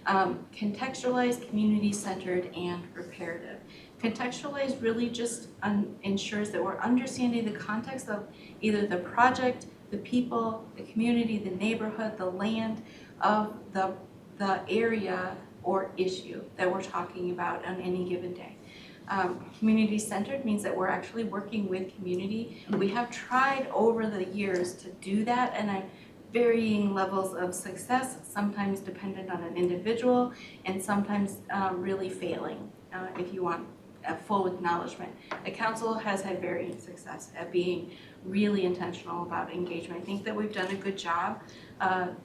contextualized, community-centered, and reparative. Contextualized really just ensures that we're understanding the context of either the project, the people, the community, the neighborhood, the land of the area or issue that we're talking about on any given day. Community-centered means that we're actually working with community. We have tried over the years to do that, and at varying levels of success, sometimes dependent on an individual, and sometimes really failing, if you want a full acknowledgement. The council has had varying success at being really intentional about engagement. I think that we've done a good job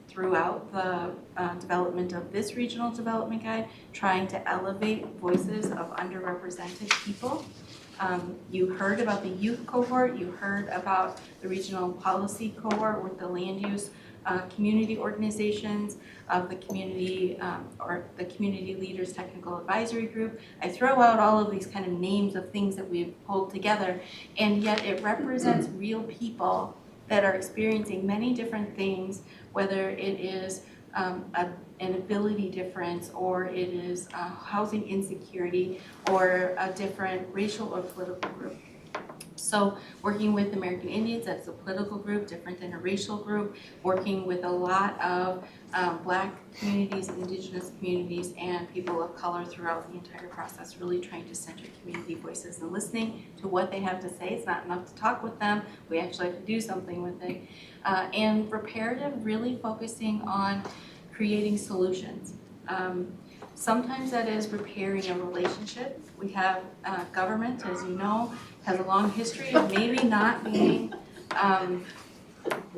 throughout the development of this regional development guide, trying to elevate voices of underrepresented people. You heard about the youth cohort, you heard about the regional policy cohort with the land use community organizations of the community or the community leaders technical advisory group. I throw out all of these kind of names of things that we've pulled together, and yet it represents real people that are experiencing many different things, whether it is an ability difference, or it is housing insecurity, or a different racial or political group. So working with American Indians, that's a political group, different than a racial group, working with a lot of Black communities, Indigenous communities, and people of color throughout the entire process, really trying to center community voices and listening to what they have to say. It's not enough to talk with them, we actually have to do something with it. And reparative, really focusing on creating solutions. Sometimes that is repairing a relationship. We have government, as you know, has a long history of maybe not being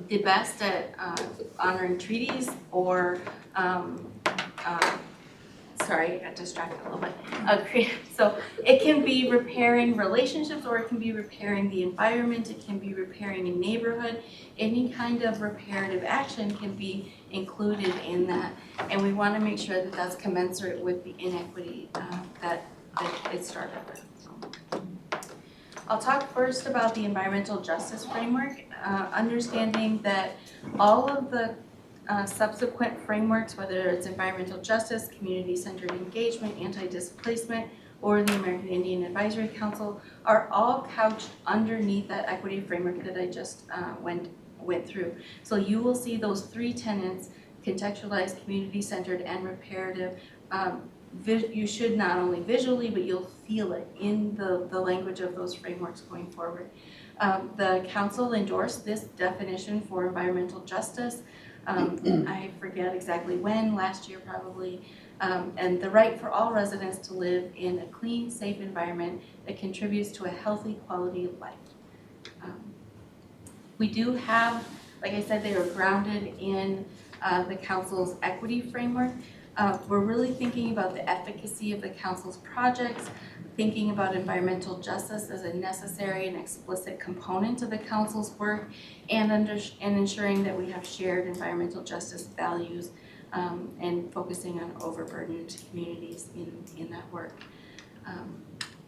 the best at honoring treaties, or sorry, I got distracted a little bit. So it can be repairing relationships, or it can be repairing the environment, it can be repairing a neighborhood. Any kind of reparative action can be included in that, and we want to make sure that that's commensurate with the inequity that it started with. So, I'll talk first about the environmental justice framework, understanding that all of the subsequent frameworks, whether it's environmental justice, community-centered engagement, anti-displacement, or the American Indian Advisory Council, are all couched underneath that equity framework that I just went through. So you will see those three tenets: contextualized, community-centered, and reparative. You should not only visually, but you'll feel it in the language of those frameworks going forward. The council endorsed this definition for environmental justice. I forget exactly when, last year probably, and the right for all residents to live in a clean, safe environment that contributes to a healthy quality of life. We do have, like I said, they are grounded in the council's equity framework. We're really thinking about the efficacy of the council's projects, thinking about environmental justice as a necessary and explicit component of the council's work, and ensuring that we have shared environmental justice values, and focusing on overburdened communities in that work.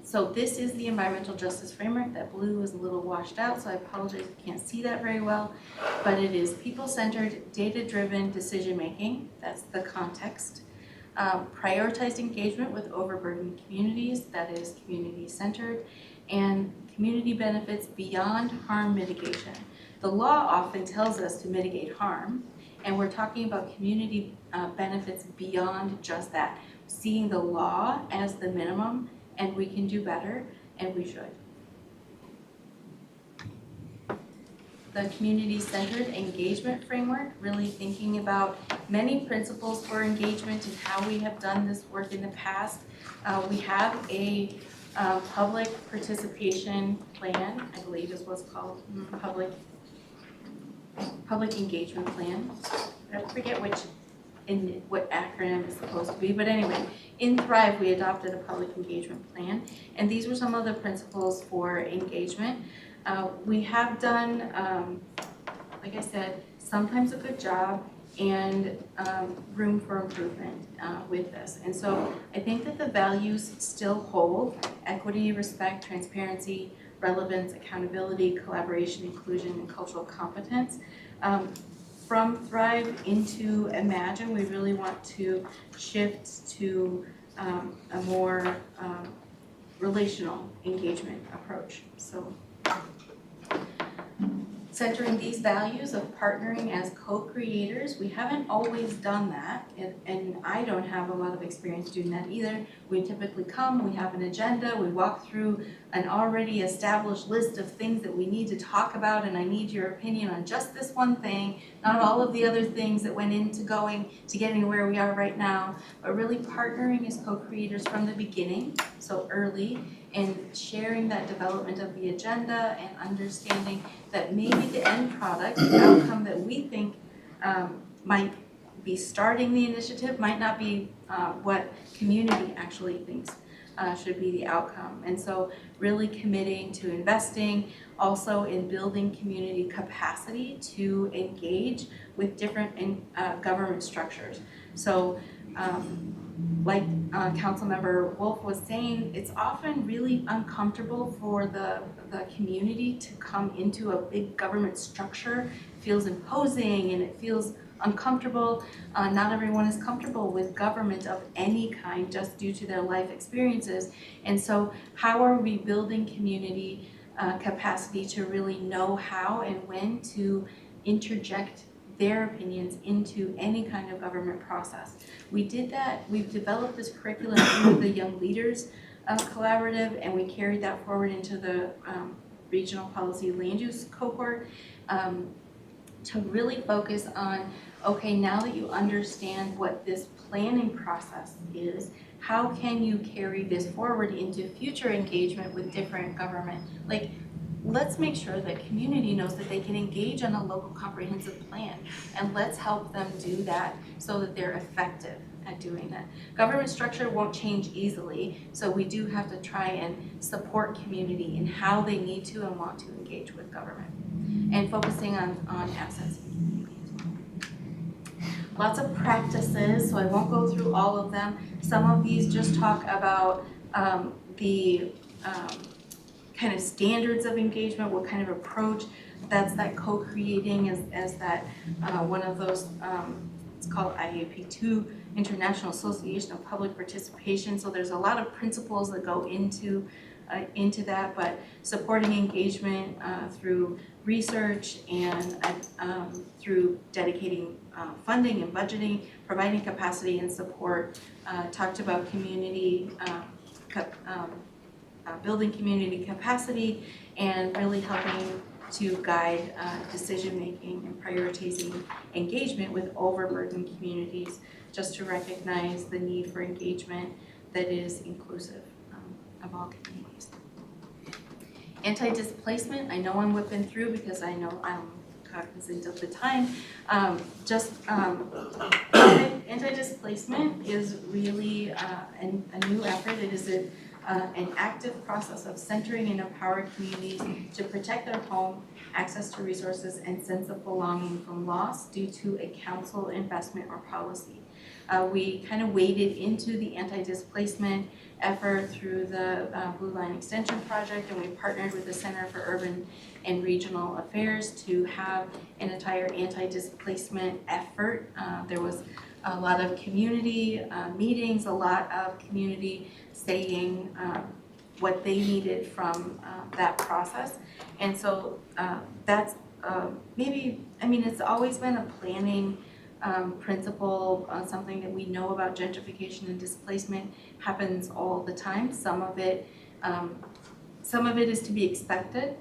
So this is the environmental justice framework. That blue is a little washed out, so I apologize if you can't see that very well, but it is people-centered, data-driven decision-making. That's the context. Prioritized engagement with overburdened communities, that is community-centered, and community benefits beyond harm mitigation. The law often tells us to mitigate harm, and we're talking about community benefits beyond just that, seeing the law as the minimum, and we can do better, and we should. The community-centered engagement framework, really thinking about many principles for engagement and how we have done this work in the past. We have a public participation plan, I believe is what's called, public engagement plan. I forget what acronym is supposed to be, but anyway, in Thrive we adopted a public engagement plan, and these were some of the principles for engagement. We have done, like I said, sometimes a good job and room for improvement with this. And so I think that the values still hold: equity, respect, transparency, relevance, accountability, collaboration, inclusion, and cultural competence. From Thrive into Imagine, we really want to shift to a more relational engagement approach. So centering these values of partnering as co-creators. We haven't always done that, and I don't have a lot of experience doing that either. We typically come, we have an agenda, we walk through an already established list of things that we need to talk about, and I need your opinion on just this one thing, not all of the other things that went into getting where we are right now, but really partnering as co-creators from the beginning, so early, and sharing that development of the agenda and understanding that maybe the end product, the outcome that we think might be starting the initiative might not be what community actually thinks should be the outcome. And so really committing to investing also in building community capacity to engage with different government structures. So like Councilmember Wolf was saying, it's often really uncomfortable for the community to come into a big government structure. It feels imposing and it feels uncomfortable. Not everyone is comfortable with government of any kind just due to their life experiences. And so how are we building community capacity to really know how and when to interject their opinions into any kind of government process? We did that. We've developed this curriculum through the Young Leaders Collaborative, and we carried that forward into the Regional Policy Land Use cohort to really focus on, okay, now that you understand what this planning process is, how can you carry this forward into future engagement with different government? Like, let's make sure that community knows that they can engage on a local comprehensive plan, and let's help them do that so that they're effective at doing that. Government structure won't change easily, so we do have to try and support community in how they need to and want to engage with government, and focusing on assets and community as well. Lots of practices, so I won't go through all of them. Some of these just talk about the kind of standards of engagement, what kind of approach. That's that co-creating as that one of those, it's called IAP2, International Association of Public Participation. So there's a lot of principles that go into that, but supporting engagement through research and through dedicating funding and budgeting, providing capacity and support. Talked about community, building community capacity, and really helping to guide decision-making and prioritizing engagement with overburdened communities, just to recognize the need for engagement that is inclusive of all communities. Anti-displacement, I know I'm whipping through because I know I'm cognizant of the time. Anti-displacement is really a new effort. It is an active process of centering and empowering communities to protect their home, access to resources, and sense of belonging from loss due to a council investment or policy. We kind of waded into the anti-displacement effort through the Blue Line Extension Project, and we partnered with the Center for Urban and Regional Affairs to have an entire anti-displacement effort. There was a lot of community meetings, a lot of community saying what they needed from that process. And so that's it's always been a planning principle, something that we know about. Gentrification and displacement happens all the time. Some of it is to be expected.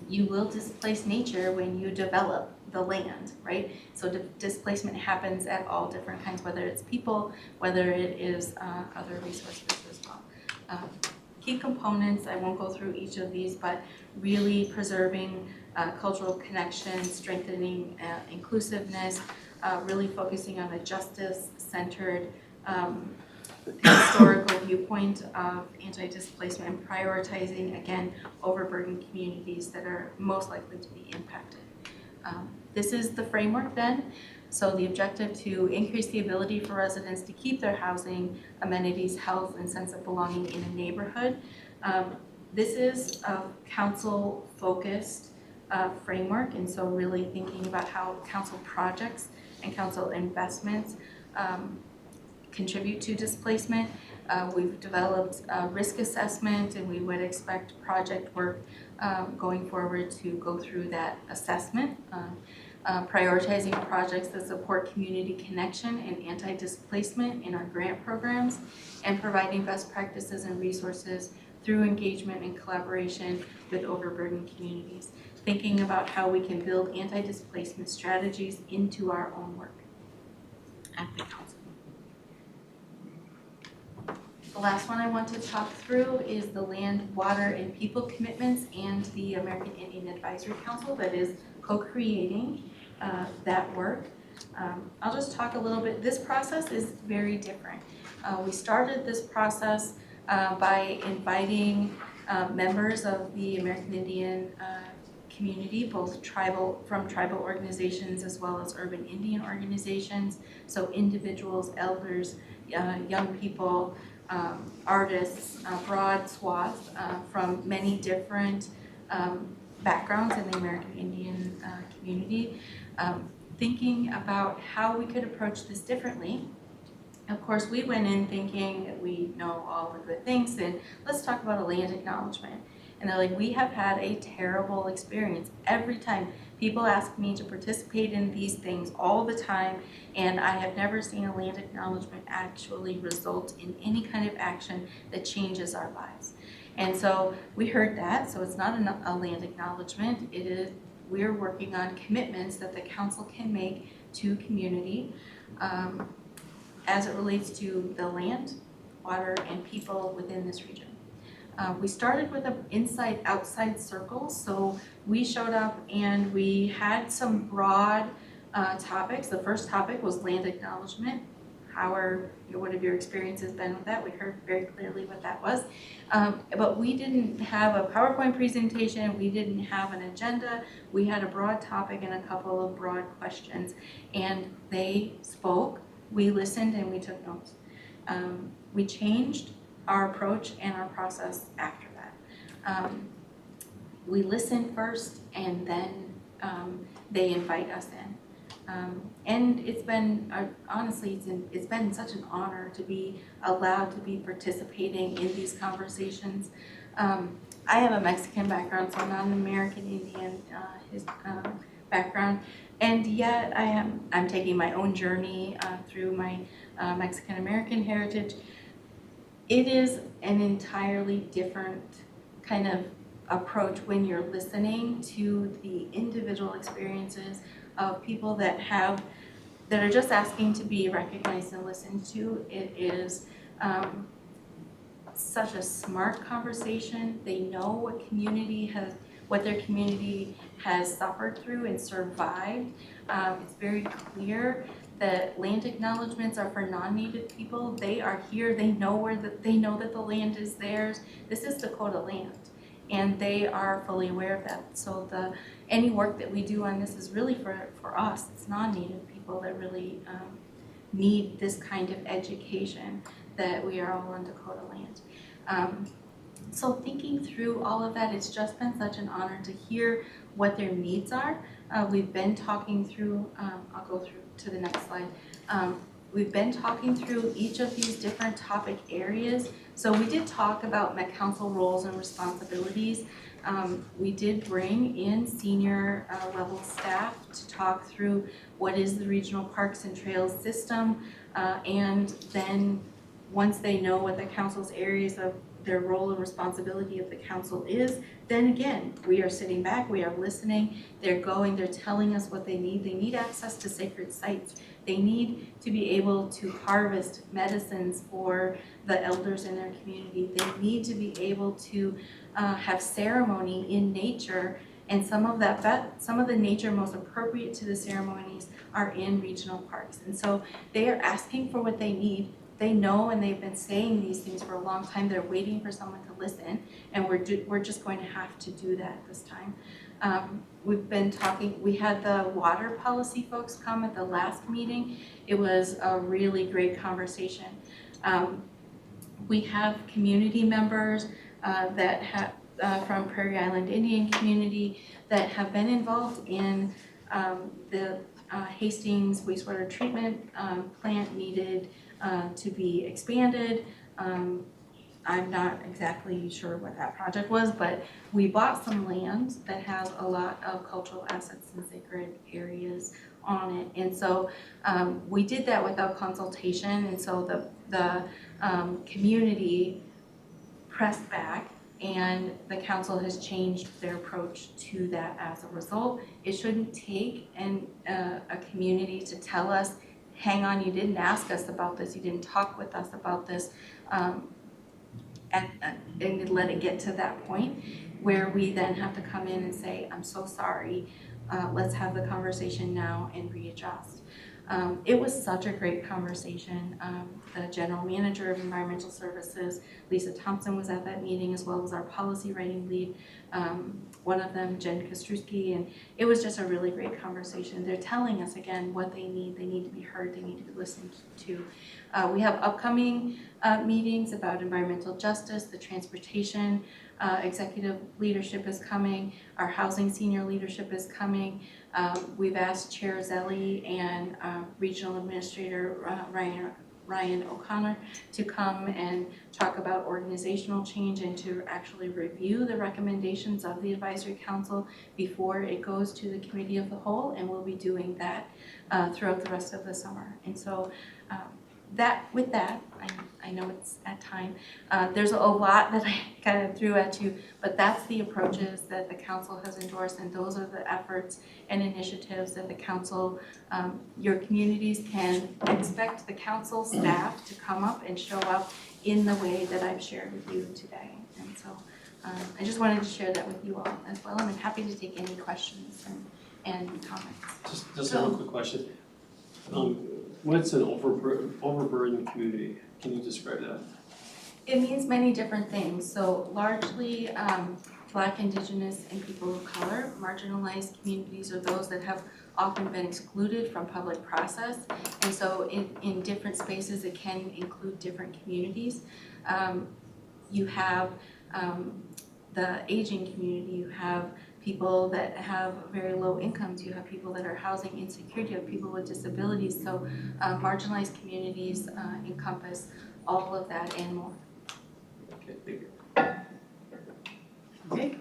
You will displace nature when you develop the land, right? So displacement happens at all different kinds, whether it's people, whether it is other resources as well. Key components, I won't go through each of these, but really preserving cultural connection, strengthening inclusiveness, really focusing on a justice-centered historical viewpoint of anti-displacement, and prioritizing, again, overburdened communities that are most likely to be impacted. This is the framework then. So the objective to increase the ability for residents to keep their housing, amenities, health, and sense of belonging in a neighborhood. This is a council-focused framework, and so really thinking about how council projects and council investments contribute to displacement. We've developed a risk assessment, and we would expect project work going forward to go through that assessment. Prioritizing projects that support community connection and anti-displacement in our grant programs, and providing best practices and resources through engagement and collaboration with overburdened communities. Thinking about how we can build anti-displacement strategies into our own work at the council. The last one I want to talk through is the land, water, and people commitments and the American Indian Advisory Council that is co-creating that work. I'll just talk a little bit. This process is very different. We started this process by inviting members of the American Indian community, both from tribal organizations as well as urban Indian organizations, so individuals, elders, young people, artists, broad swath from many different backgrounds in the American Indian community, thinking about how we could approach this differently. Of course, we went in thinking that we know all the good things, and let's talk about a land acknowledgement. And they're like, we have had a terrible experience. Every time people ask me to participate in these things all the time, and I have never seen a land acknowledgement actually result in any kind of action that changes our lives. And so we heard that, so it's not a land acknowledgement. It is, we're working on commitments that the council can make to community as it relates to the land, water, and people within this region. We started with an inside-outside circle, so we showed up and we had some broad topics. The first topic was land acknowledgement. What have your experiences been with that? We heard very clearly what that was. But we didn't have a PowerPoint presentation, we didn't have an agenda, we had a broad topic and a couple of broad questions. And they spoke, we listened, and we took notes. We changed our approach and our process after that. We listen first, and then they invite us in. And it's been, honestly, it's been such an honor to be allowed to be participating in these conversations. I have a Mexican background, so I'm not an American Indian background, and yet I'm taking my own journey through my Mexican American heritage. It is an entirely different kind of approach when you're listening to the individual experiences of people that are just asking to be recognized and listened to. It is such a smart conversation. They know what their community has suffered through and survived. It's very clear that land acknowledgements are for non-native people. They are here, they know that the land is theirs. This is Dakota land, and they are fully aware of that. So any work that we do on this is really for us. It's non-native people that really need this kind of education, that we are all on Dakota land. So thinking through all of that, it's just been such an honor to hear what their needs are. We've been talking through, I'll go through to the next slide. We've been talking through each of these different topic areas. So we did talk about Met Council roles and responsibilities. We did bring in senior level staff to talk through what is the regional parks and trails system, and then once they know what the council's areas of their role and responsibility of the council is, then again, we are sitting back, we are listening, they're telling us what they need. They need access to sacred sites. They need to be able to harvest medicines for the elders in their community. They need to be able to have ceremony in nature, and some of the nature most appropriate to the ceremonies are in regional parks. And so they are asking for what they need. They know, and they've been saying these things for a long time. They're waiting for someone to listen, and we're just going to have to do that this time. We've been talking, we had the water policy folks come at the last meeting. It was a really great conversation. We have community members that have from Prairie Island Indian community that have been involved in the Hastings wastewater treatment plant needed to be expanded. I'm not exactly sure what that project was, but we bought some land that has a lot of cultural assets and sacred areas on it. And so we did that without consultation, and so the community pressed back, and the council has changed their approach to that as a result. It shouldn't take a community to tell us, hang on, you didn't ask us about this, you didn't talk with us about this, and let it get to that point where we then have to come in and say, I'm so sorry, let's have the conversation now and readjust. It was such a great conversation. The general manager of environmental services, Lisa Thompson, was at that meeting, as well as our policy writing lead, one of them, Jen Kostrowski, and it was just a really great conversation. They're telling us again what they need to be heard, they need to be listened to. We have upcoming meetings about environmental justice, the transportation executive leadership is coming, our housing senior leadership is coming. We've asked Chair Zelli and Regional Administrator Ryan O'Connor to come and talk about organizational change and to actually review the recommendations of the Advisory Council before it goes to the Committee of the Whole, and we'll be doing that throughout the rest of the summer. And so with that, I know it's at time, there's a lot that I kind of threw at you, but that's the approaches that the council has endorsed, and those are the efforts and initiatives that the council, your communities can expect the council staff to come up and show up in the way that I've shared with you today. And so I just wanted to share that with you all as well, and I'm happy to take any questions and comments. Just a real quick question. What's an overburdened community? Can you describe that? It means many different things. So largely Black, Indigenous, and people of color. Marginalized communities are those that have often been excluded from public process. And so in different spaces, it can include different communities. You have the aging community, you have people that have very low incomes, you have people that are housing insecure, you have people with disabilities. So marginalized communities encompass all of that and more. Okay, thank you. Okay,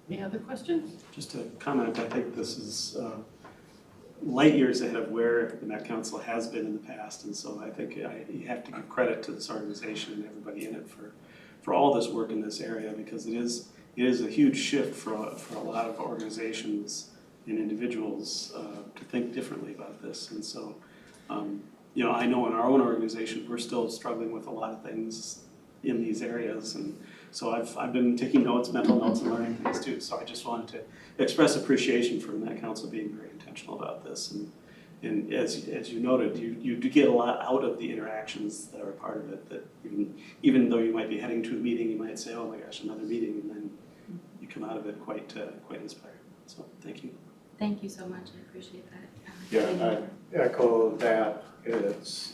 any other questions? Just a comment, I think this is light years ahead of where the Met Council has been in the past, and so I think you have to give credit to this organization and everybody in it for all this work in this area, because it is a huge shift for a lot of organizations and individuals to think differently about this. And so, I know in our own organization, we're still struggling with a lot of things in these areas. And so I've been taking notes, mental notes, and learning things too. So I just wanted to express appreciation for the Met Council being very intentional about this. And as you noted, you do get a lot out of the interactions that are part of it, that even though you might be heading to a meeting, you might say, oh my gosh, another meeting, and then you come out of it quite inspired. So thank you. Thank you so much, I appreciate that. Yeah, I echo that. It's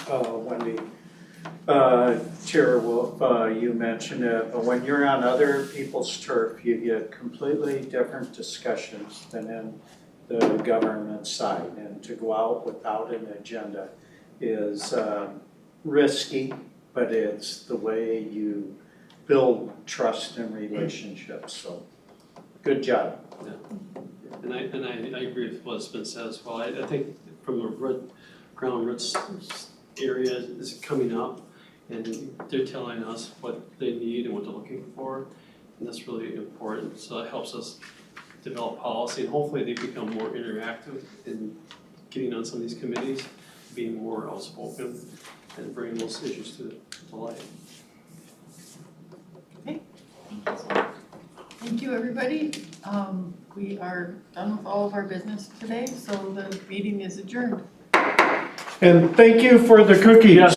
Wendy, Chair Wolf, you mentioned it, but when you're on other people's turf, you get completely different discussions than in the government side. And to go out without an agenda is risky, but it's the way you build trust and relationships. So good job. Yeah. And I agree with what's been said as well. I think from the ground roots area is coming up, and they're telling us what they need and what they're looking for, and that's really important. So it helps us develop policy, and hopefully they become more interactive in getting on some of these committees, being more outspoken, and bringing those issues to light. Okay, thank you, everybody. We are done with all of our business today, so the meeting is adjourned. And thank you for the cookies.